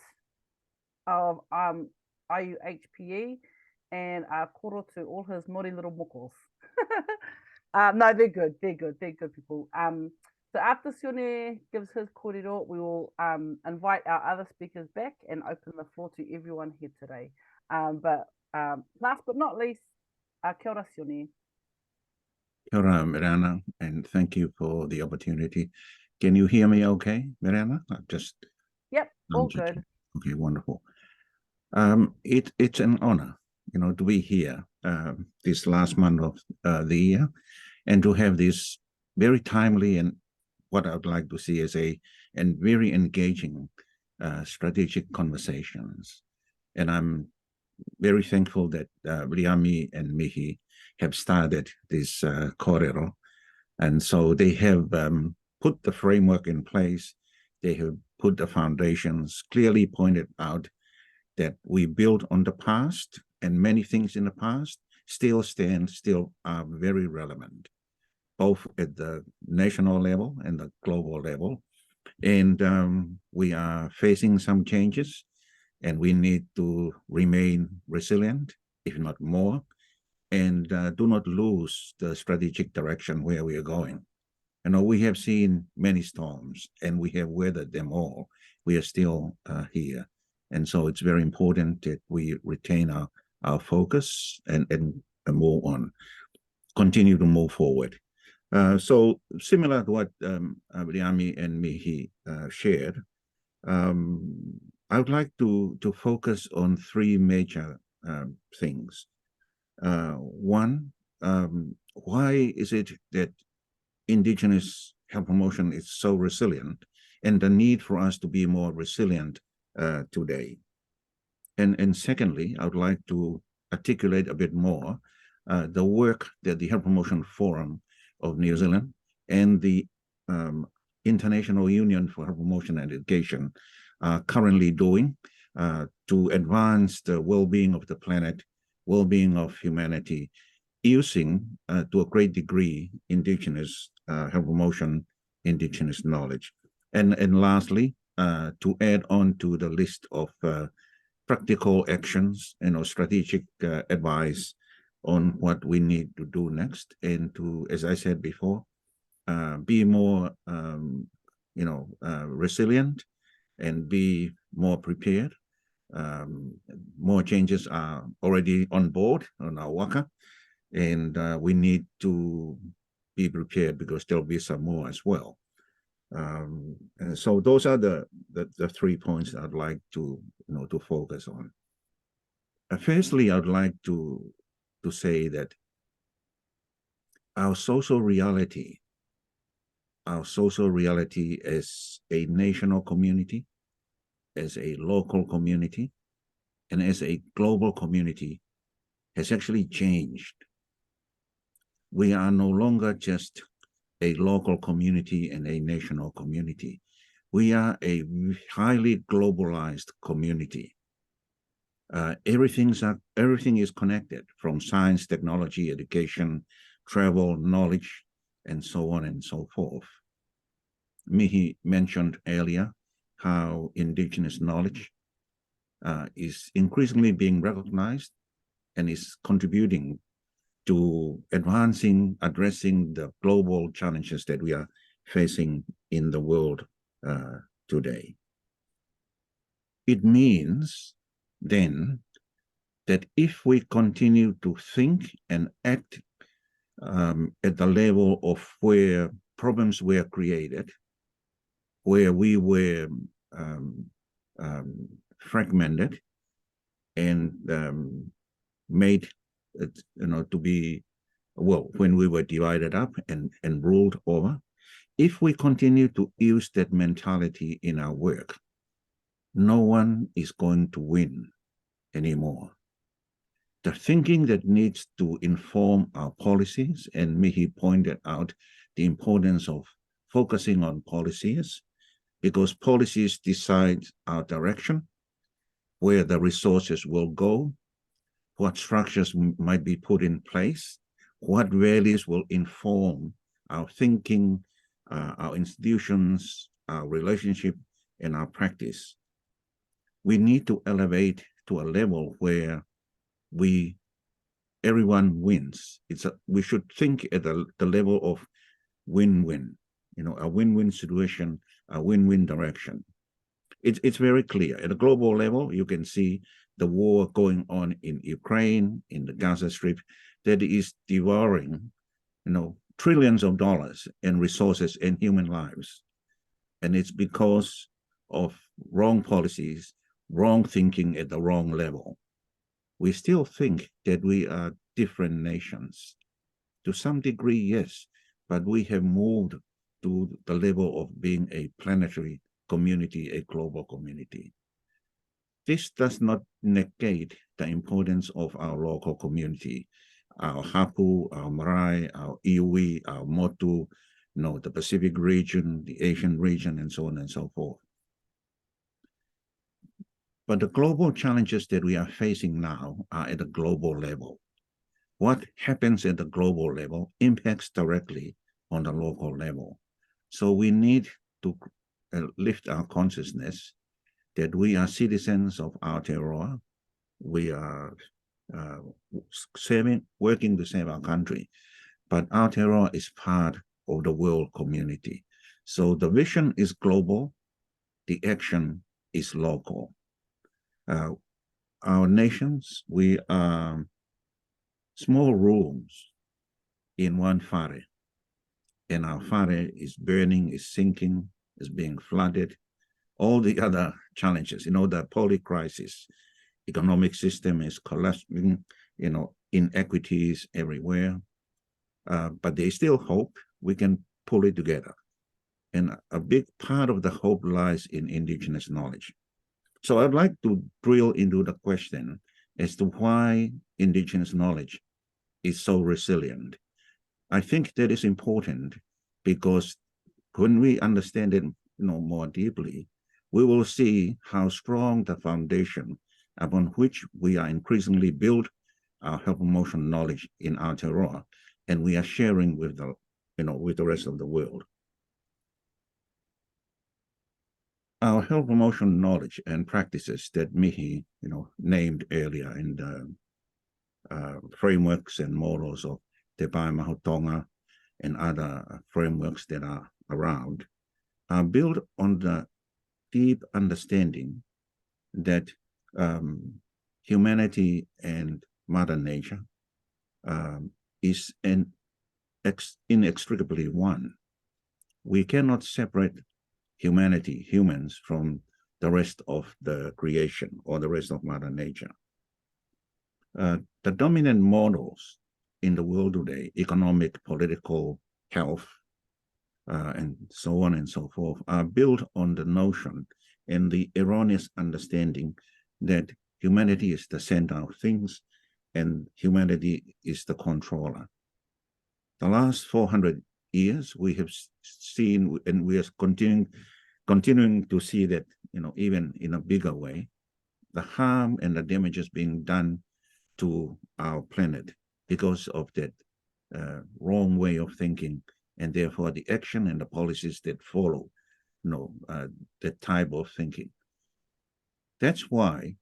of IUHPE, and koro to all his Māori little mokos. No, they're good. They're good people. So after Sione gives his kōrero, we will invite our other speakers back and open the floor to everyone here today. But last but not least, kia ora, Sione. Kia ora, Mirana, and thank you for the opportunity. Can you hear me okay, Mirana? Yep, all good. Okay, wonderful. It's an honor, you know, to be here this last month of the year, and to have this very timely and what I would like to see as and very engaging strategic conversations. And I'm very thankful that Viliami and Mihi have started this kōrero. And so they have put the framework in place. They have put the foundations, clearly pointed out that we built on the past, and many things in the past still stand, still are very relevant, both at the national level and the global level. And we are facing some changes, and we need to remain resilient, if not more, and do not lose the strategic direction where we are going. You know, we have seen many storms, and we have weathered them all. We are still here. And so it's very important that we retain our focus and move on, continue to move forward. So similar to what Viliami and Mihi shared, I would like to focus on three major things. One, why is it that Indigenous health promotion is so resilient, and the need for us to be more resilient today? And secondly, I would like to articulate a bit more the work that the Health Promotion Forum of New Zealand and the International Union for Health Promotion and Education are currently doing to advance the well-being of the planet, well-being of humanity, using to a great degree Indigenous health promotion, Indigenous knowledge. And lastly, to add on to the list of practical actions and strategic advice on what we need to do next, and to, as I said before, be more, resilient and be more prepared. More changes are already on board on our waka, and we need to be prepared because there'll be some more as well. And so those are the 3 points I'd like to to focus on. Firstly, I'd like to say that our social reality as a national community, as a local community, and as a global community has actually changed. We are no longer just a local community and a national community. We are a highly globalized community. Everything is connected, from science, technology, education, travel, knowledge, and so on and so forth. Mihi mentioned earlier how Indigenous knowledge is increasingly being recognized and is contributing to addressing the global challenges that we are facing in the world today. It means then that if we continue to think and act at the level of where problems were created, where we were fragmented and made to be, well, when we were divided up and ruled over, if we continue to use that mentality in our work, no one is going to win anymore. The thinking that needs to inform our policies, and Mihi pointed out the importance of focusing on policies, because policies decide our direction, where the resources will go, what structures might be put in place, what values will inform our thinking, our institutions, our relationship, and our practice. We need to elevate to a level where everyone wins. We should think at the level of win-win, a win-win situation, a win-win direction. It's very clear. At a global level, you can see the war going on in Ukraine, in the Gaza Strip, that is devouring, trillions of dollars in resources and human lives. And it's because of wrong policies, wrong thinking at the wrong level. We still think that we are different nations. To some degree, yes, but we have moved to the level of being a planetary community, a global community. This does not negate the importance of our local community, our Hapu, our Marae, our Iwi, our Motu, the Pacific region, the Asian region, and so on and so forth. But the global challenges that we are facing now are at a global level. What happens at the global level impacts directly on the local level. So we need to lift our consciousness that we are citizens of Aotearoa. We are working to save our country, but Aotearoa is part of the world community. So the vision is global, the action is local. Our nations, we are small rooms in one whare, and our whare is burning, is sinking, is being flooded. All the other challenges, the poly-crisis, economic system is collapsing, inequities everywhere. But there's still hope. We can pull it together. And a big part of the hope lies in Indigenous knowledge. So I'd like to drill into the question as to why Indigenous knowledge is so resilient. I think that is important because when we understand it more deeply, we will see how strong the foundation upon which we are increasingly build our health promotion knowledge in Aotearoa, and we are sharing with the rest of the world. Our health promotion knowledge and practices that Mihi, named earlier in the frameworks and models of Te Pae Mahutonga and other frameworks that are around, are built on the deep understanding that humanity and Mother Nature is inextricably one. We cannot separate humans, from the rest of the creation or the rest of Mother Nature. The dominant models in the world today, economic, political, health, and so on and so forth, are built on the notion and the erroneous understanding that humanity is the center of things and humanity is the controller. The last 400 years, we have seen, and we are continuing to see that, even in a bigger way, the harm and the damages being done to our planet because of that wrong way of thinking, and therefore the action and the policies that follow, that type of thinking. That's why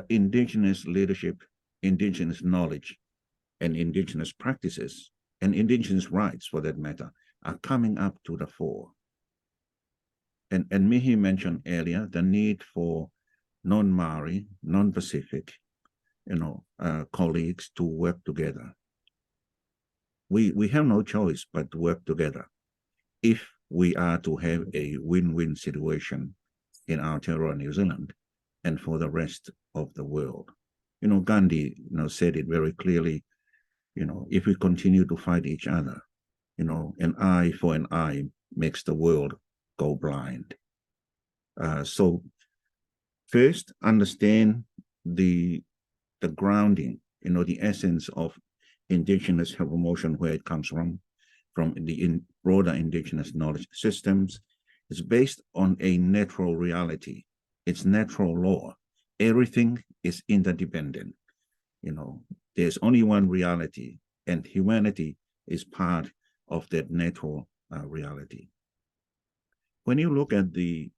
Indigenous leadership, Indigenous knowledge, and Indigenous practices, and Indigenous rights, for that matter, are coming up to the fore. And Mihi mentioned earlier the need for non-Māori, non-Pacific, colleagues to work together. We have no choice but to work together if we are to have a win-win situation in Aotearoa, New Zealand, and for the rest of the world. Gandhi, said it very clearly. If we continue to fight each other, an eye for an eye makes the world go blind. So first understand the grounding, the essence of Indigenous health promotion, where it comes from the broader Indigenous knowledge systems. It's based on a natural reality. It's natural law. Everything is interdependent. There's only one reality, and humanity is part of that natural reality. When you look at the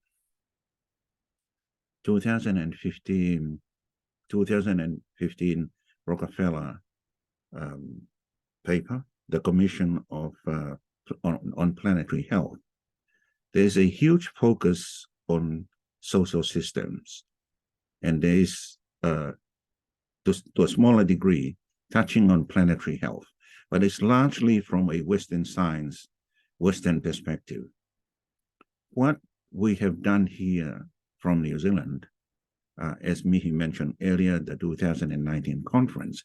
2015 Rockefeller paper, the Commission on Planetary Health, there's a huge focus on social systems, and there's to a smaller degree touching on planetary health, but it's largely from a Western science, Western perspective. What we have done here from New Zealand, as Mihi mentioned earlier, the 2019 conference,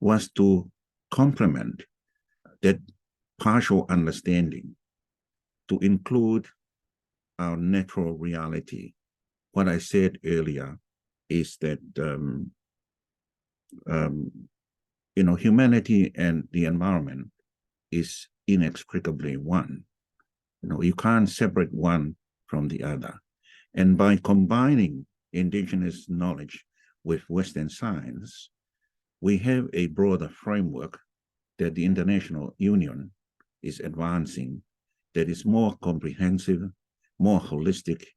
was to complement that partial understanding to include our natural reality. What I said earlier is that humanity and the environment is inextricably one. You can't separate one from the other. And by combining Indigenous knowledge with Western science, we have a broader framework that the International Union is advancing that is more comprehensive, more holistic,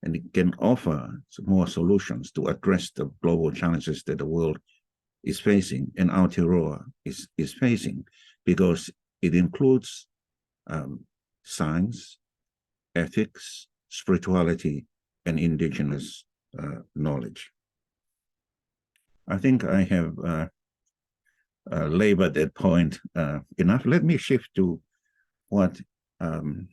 and it can offer more solutions to address the global challenges that the world is facing and Aotearoa is facing, because it includes science, ethics, spirituality, and Indigenous knowledge. I think I have labored that point enough. Let me shift to what the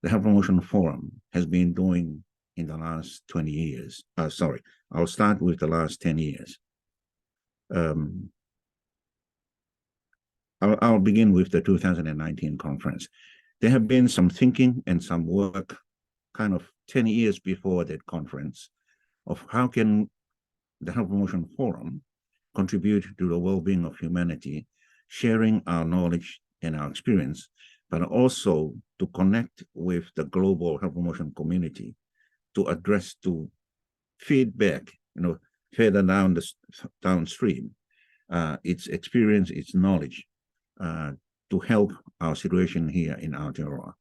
Health Promotion Forum has been doing in the last 20 years. I'll start with the last 10 years. I'll begin with the 2019 conference. There have been some thinking and some work kind of 10 years before that conference of how can the Health Promotion Forum contribute to the well-being of humanity, sharing our knowledge and our experience, but also to connect with the global health promotion community to address, to feedback, further downstream, its experience, its knowledge, to help our situation here in Aotearoa.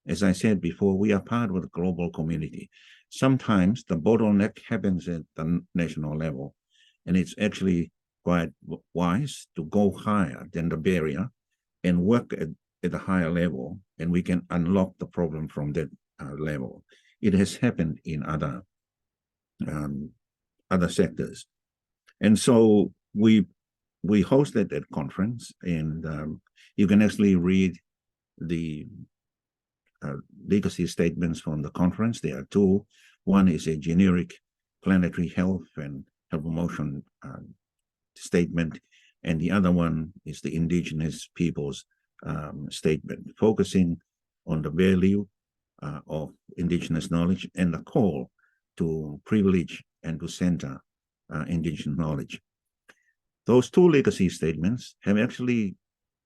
As I said before, we are part of the global community. Sometimes the bottleneck happens at the national level, and it's actually quite wise to go higher than the barrier and work at a higher level, and we can unlock the problem from that level. It has happened in other sectors. And so we hosted that conference, and you can actually read the legacy statements from the conference. There are two. One is a generic planetary health and health promotion statement, and the other one is the Indigenous people's statement, focusing on the value of Indigenous knowledge and the call to privilege and to center Indigenous knowledge. Those two legacy statements have actually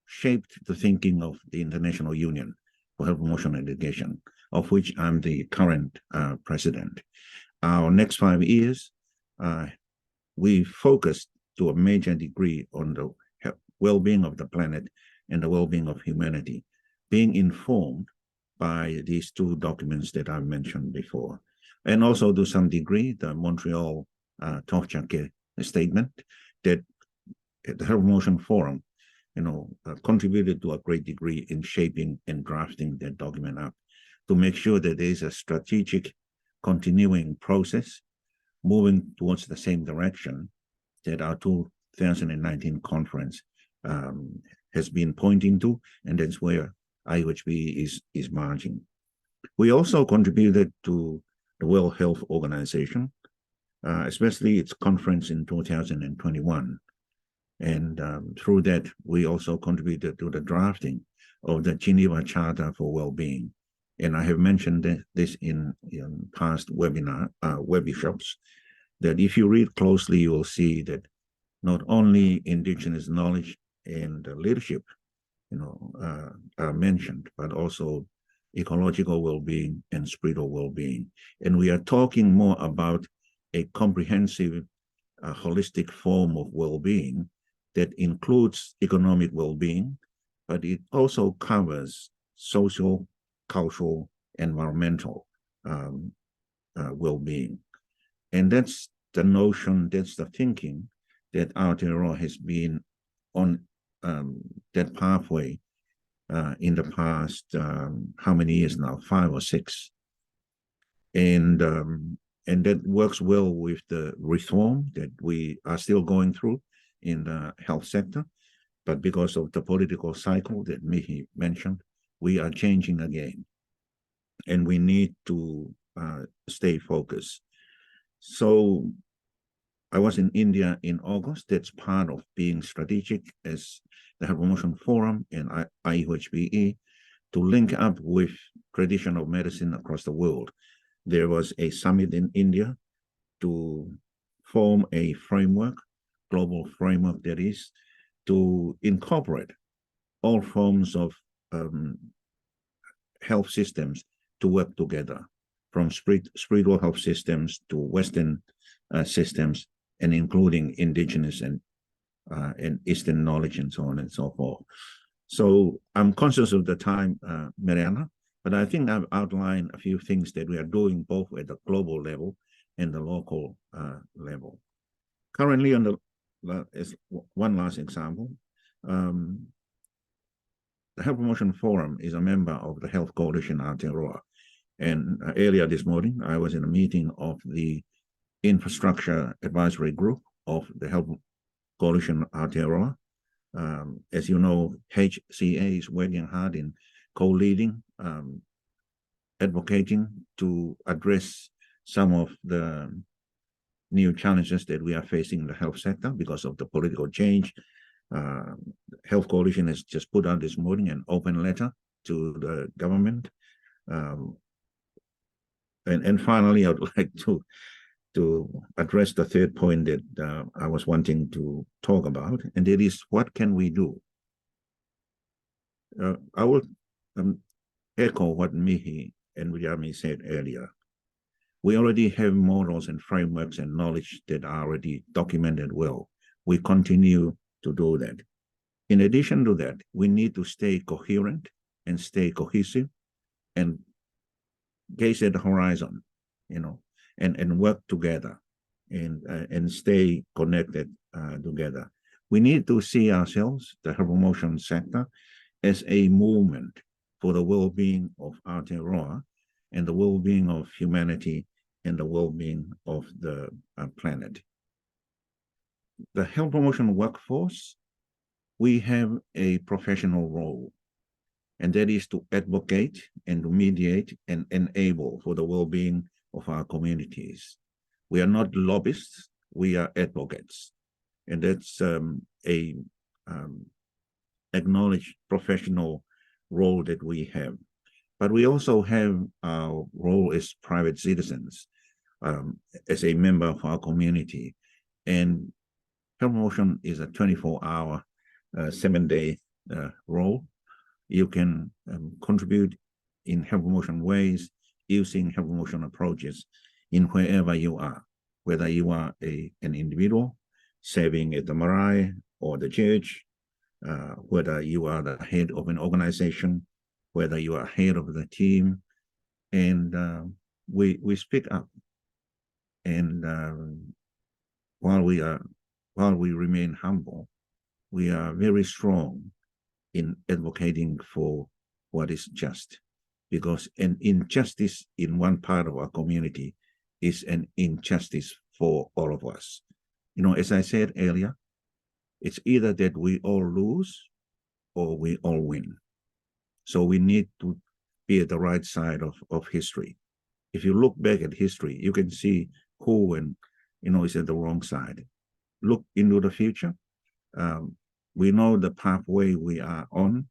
shaped the thinking of the International Union for Health Promotion and Education, of which I'm the current president. Our next 5 years, we focused to a major degree on the well-being of the planet and the well-being of humanity, being informed by these two documents that I mentioned before. And also to some degree, the Montreal Tōhchake statement that the Health Promotion Forum contributed to a great degree in shaping and drafting that document up to make sure that there is a strategic continuing process moving towards the same direction that our 2019 conference has been pointing to, and that's where IUHB is marching. We also contributed to the World Health Organization, especially its conference in 2021. And through that, we also contributed to the drafting of the Geneva Charter for Wellbeing and I have mentioned this in past webishops, that if you read closely, you will see that not only Indigenous knowledge and leadership, are mentioned, but also ecological well-being and spiritual well-being. And we are talking more about a comprehensive, holistic form of well-being that includes economic well-being, but it also covers social, cultural, environmental well-being. And that's the notion, that's the thinking that Aotearoa has been on that pathway in the past, how many years now? 5 or 6. And that works well with the reform that we are still going through in the health sector. But because of the political cycle that Mihi mentioned, we are changing again. And we need to stay focused. So I was in India in August. That's part of being strategic as the Health Promotion Forum and IUHBE to link up with traditional medicine across the world. There was a summit in India to form a framework, global framework that is, to incorporate all forms of health systems to work together, from spiritual health systems to Western systems, and including Indigenous and Eastern knowledge and so on and so forth. So I'm conscious of the time, Mariana, but I think I've outlined a few things that we are doing both at the global level and the local level. Currently, on as one last example, the Health Promotion Forum is a member of the Health Coalition Aotearoa. And earlier this morning, I was in a meeting of the Infrastructure Advisory Group of the Health Coalition Aotearoa. As you know, HCA is working hard in co-leading, advocating to address some of the new challenges that we are facing in the health sector because of the political change. Health Coalition has just put out this morning an open letter to the government. And finally, I would like to address the third point that I was wanting to talk about, and that is, what can we do? I will echo what Mihi and Williami said earlier. We already have models and frameworks and knowledge that are already documented well. We continue to do that. In addition to that, we need to stay coherent and stay cohesive and gaze at the horizon, and work together and stay connected together. We need to see ourselves, the health promotion sector, as a movement for the well-being of Aotearoa and the well-being of humanity and the well-being of the planet. The health promotion workforce, we have a professional role, and that is to advocate and to mediate and enable for the well-being of our communities. We are not lobbyists, we are advocates. And that's a acknowledged professional role that we have. But we also have our role as private citizens, as a member of our community. And health promotion is a 24-hour, 7-day role. You can contribute in health promotion ways using health promotion approaches in wherever you are, whether you are an individual serving at the marae or the church, whether you are the head of an organization, whether you are head of the team, and we speak up. And while we remain humble, we are very strong in advocating for what is just, because an injustice in one part of our community is an injustice for all of us. As I said earlier, it's either that we all lose or we all win. So we need to be at the right side of history. If you look back at history, you can see who is at the wrong side. Look into the future. We know the pathway we are on.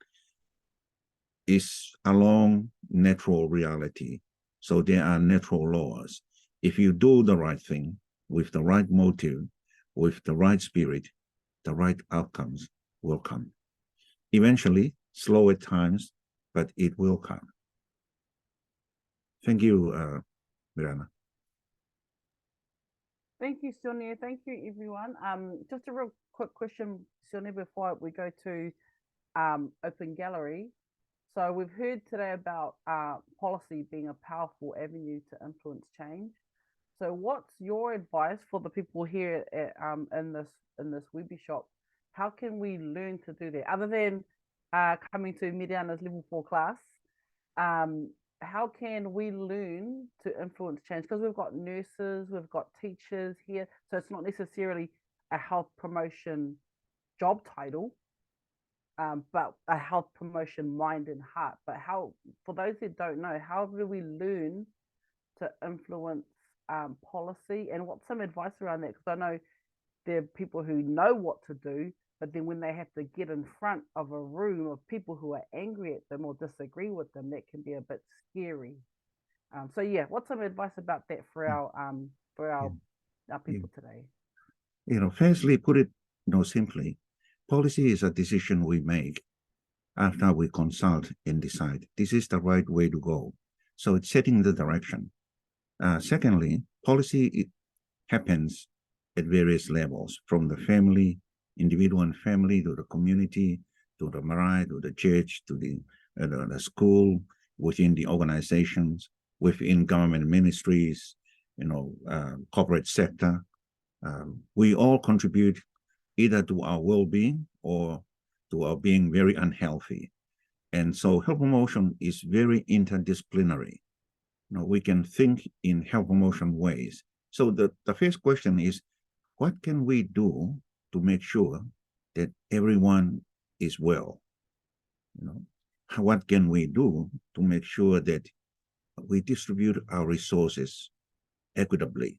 is along natural reality. So there are natural laws. If you do the right thing with the right motive, with the right spirit, the right outcomes will come. Eventually, slow at times, but it will come. Thank you, Miranda. Thank you, Sonia. Thank you, everyone. Just a real quick question, Sonia, before we go to open gallery. So we've heard today about policy being a powerful avenue to influence change. So what's your advice for the people here at, in this webishop? How can we learn to do that? Other than coming to Miriana's level 4 class, how can we learn to influence change? Because we've got nurses, we've got teachers here, so it's not necessarily a health promotion job title, but a health promotion mind and heart. But how, for those that don't know, how do we learn to influence policy, and what's some advice around that? Because I know there are people who know what to do, but then when they have to get in front of a room of people who are angry at them or disagree with them, that can be a bit scary. So yeah, what's some advice about that for our people today? Firstly, put it simply, policy is a decision we make after we consult and decide this is the right way to go. So it's setting the direction. Secondly, policy happens at various levels, from the family, individual and family, to the community, to the marae, to the church, to the school, within the organizations, within government ministries, corporate sector. We all contribute either to our well-being or to our being very unhealthy. And so health promotion is very interdisciplinary. We can think in health promotion ways. So the first question is, what can we do to make sure that everyone is well? What can we do to make sure that we distribute our resources equitably?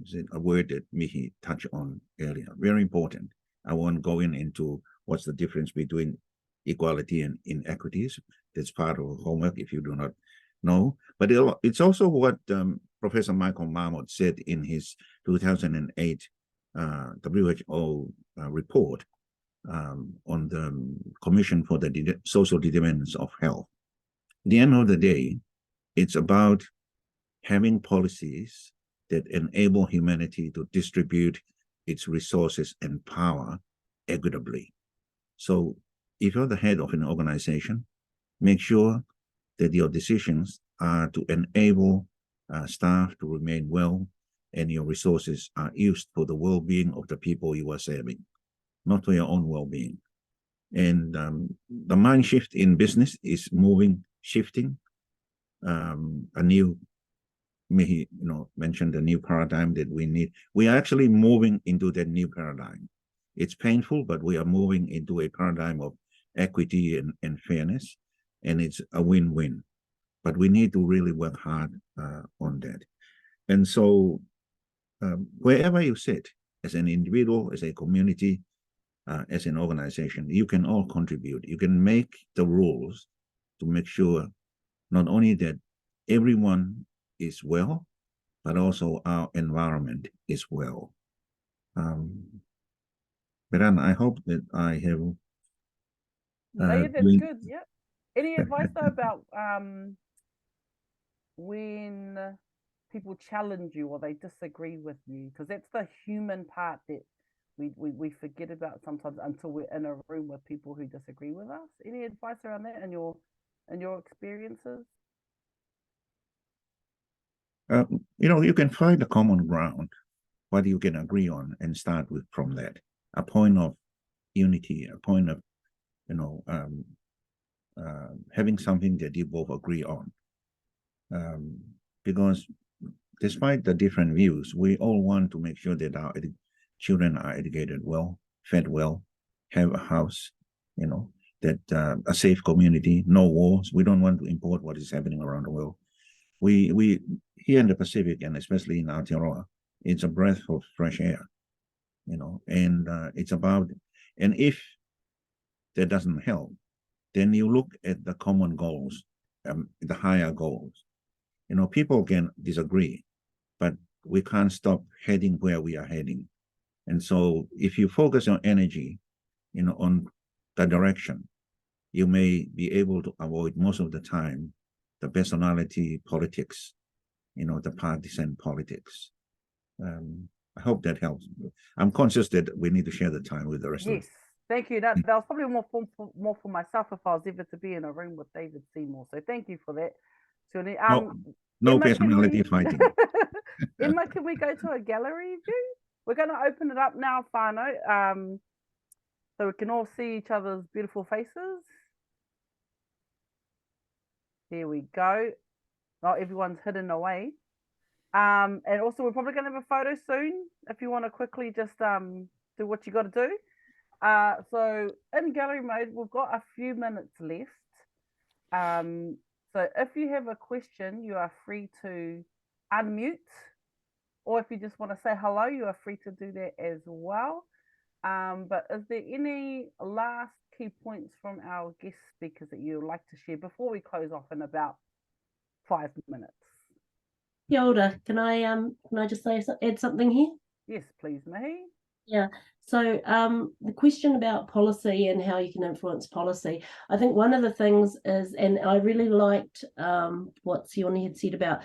Is a word that Mihi touched on earlier. Very important. I won't go into what's the difference between equality and inequities. That's part of homework if you do not know. But it's also what Professor Michael Marmot said in his 2008 WHO report on the Commission for the Social Determinants of Health. At the end of the day, it's about having policies that enable humanity to distribute its resources and power equitably. So if you're the head of an organization, make sure that your decisions are to enable staff to remain well, and your resources are used for the well-being of the people you are serving, not for your own well-being. And the mind shift in business is shifting. A new, Mihi, mentioned the new paradigm that we need. We are actually moving into that new paradigm. It's painful, but we are moving into a paradigm of equity and fairness, and it's a win-win. But we need to really work hard on that. And so wherever you sit, as an individual, as a community, as an organization, you can all contribute. You can make the rules to make sure not only that everyone is well, but also our environment is well. Beran, I hope that I have... that's good, yeah. Any advice though about when people challenge you or they disagree with you? Because that's the human part that we forget about sometimes until we're in a room with people who disagree with us. Any advice around that in your experiences? You can find a common ground, what you can agree on, and start from that. A point of unity, a point of, having something that you both agree on. Because despite the different views, we all want to make sure that our children are educated well, fed well, have a house, that a safe community, no wars. We don't want to import what is happening around the world. We here in the Pacific, and especially in Aotearoa, it's a breath of fresh air, and it's about, and if that doesn't help, then you look at the common goals, the higher goals. You know, people can disagree, but we can't stop heading where we are heading. And so if you focus your energy, you know, on the direction, you may be able to avoid most of the time the personality politics, you know, the partisan politics. I hope that helps. I'm conscious that we need to share the time with the rest of Yes, thank you. That was probably more for myself if I was ever to be in a room with David Seymour. So thank you for that. Tony. No Emma, personality fighting. Emma, can we go to a gallery view? We're going to open it up now, whānau, so we can all see each other's beautiful faces. Here we go. Not everyone's hidden away. And also, we're probably going to have a photo soon. If you want to quickly just do what you got to do. So in gallery mode, we've got a few minutes left. So if you have a question, you are free to unmute, or if you just want to say hello, you are free to do that as well. But is there any last key points from our guest speakers that you would like to share before we close off in about 5 minutes? Hauora, can I just add something here? Yes, please, Mihi. Yeah. So the question about policy and how you can influence policy, I think one of the things is, and I really liked what Sione had said about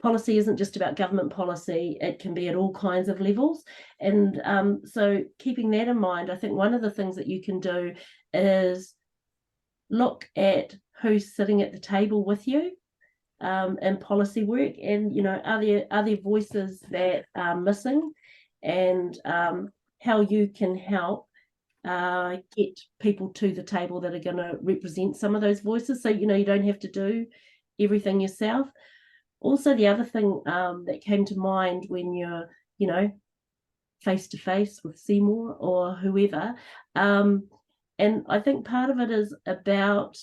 policy isn't just about government policy, it can be at all kinds of levels. And so keeping that in mind, I think one of the things that you can do is look at who's sitting at the table with you in policy work, and, you know, are there voices that are missing, and how you can help get people to the table that are going to represent some of those voices. So, you know, you don't have to do everything yourself. Also, the other thing that came to mind when you're, you know, face to face with Seymour or whoever, and I think part of it is about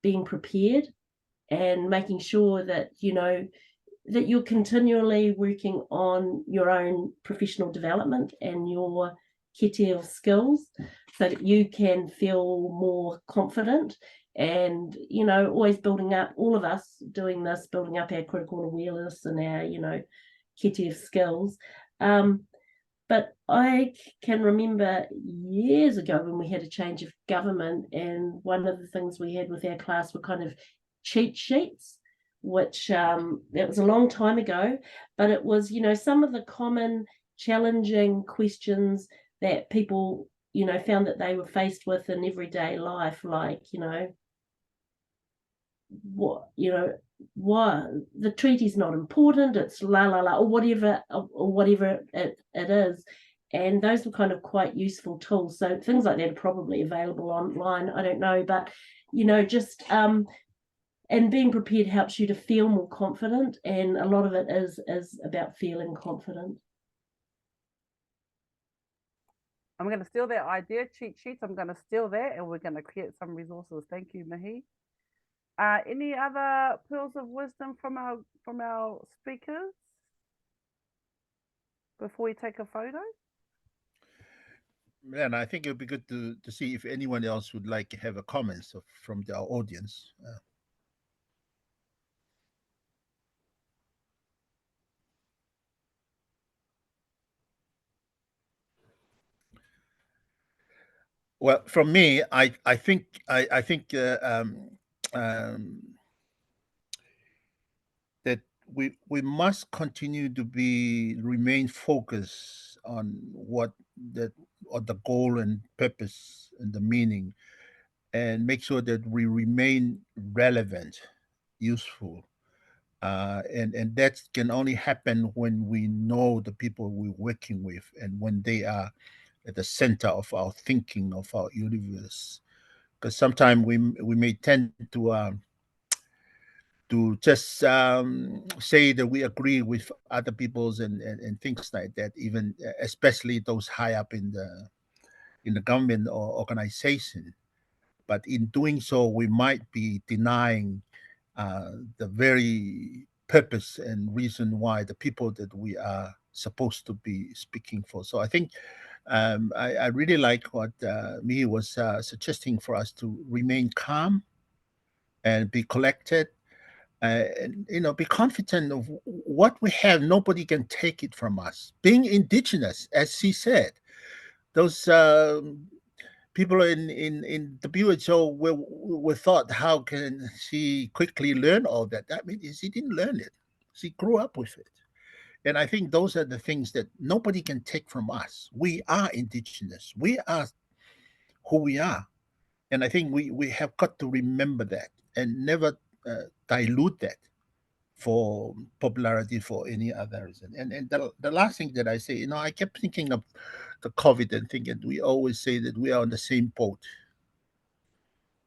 being prepared and making sure that, you know, that you're continually working on your own professional development and your kete of skills, so that you can feel more confident and, you know, always building up, all of us doing this, building up our critical awareness and our, you know, kete of skills. But I can remember years ago when we had a change of government, and one of the things we had with our class were kind of cheat sheets, which that was a long time ago, but it was, you know, some of the common challenging questions that people, you know, found that they were faced with in everyday life, like, you know, what, you know, why the treaty's not important, it's la la la, or whatever it is. And those were kind of quite useful tools. So things like that are probably available online, I don't know, but, you know, just and being prepared helps you to feel more confident, and a lot of it is about feeling confident. I'm going to steal that idea, cheat sheets. I'm going to steal that, and we're going to create some resources. Thank you, Mihi. Any other pearls of wisdom from our speakers before we take a photo? And I think it would be good to see if anyone else would like to have a comment from our audience. Well, from me, I think that we must continue to remain focused on the goal and purpose and the meaning, and make sure that we remain relevant, useful, and that can only happen when we know the people we're working with, and when they are at the center of our thinking, of our universe. Because sometimes we may tend to just say that we agree with other people's and things like that, even especially those high up in the government or organization. But in doing so, we might be denying the very purpose and reason why the people that we are supposed to be speaking for. So I think I really like what Mihi was suggesting for us to remain calm and be collected, and be confident of what we have. Nobody can take it from us. Being indigenous, as she said, those people in the WHO were thought, how can she quickly learn all that? I mean, she didn't learn it. She grew up with it. And I think those are the things that nobody can take from us. We are indigenous. We are who we are. And I think we have got to remember that and never dilute that for popularity for any other reason. And the last thing that I say, I kept thinking of the COVID and thinking we always say that we are on the same boat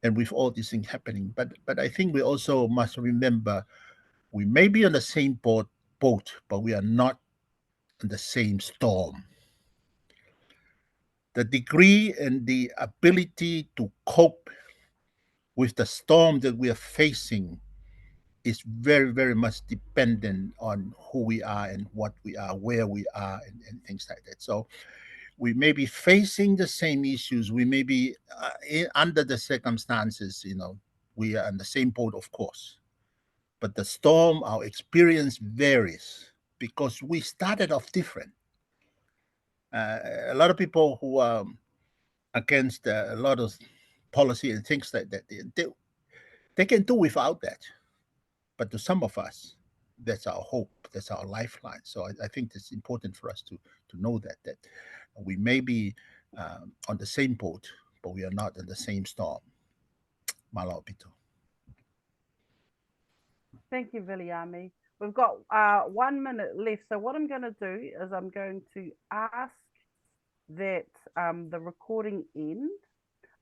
and with all these things happening. But I think we also must remember we may be on the same boat, but we are not on the same storm. The degree and the ability to cope with the storm that we are facing is very, very much dependent on who we are and what we are, where we are, and things like that. So we may be facing the same issues. We may be under the circumstances, we are in the same boat, of course. But the storm, our experience varies because we started off different. A lot of people who are against a lot of policy and things like that, they can do without that. But to some of us, that's our hope, that's our lifeline. So I think it's important for us to know that we may be on the same boat, but we are not in the same storm. Malo pito. Thank you, Viliami. We've got 1 minute left. So what I'm going to do is I'm going to ask that the recording end.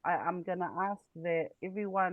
I'm going to ask that everyone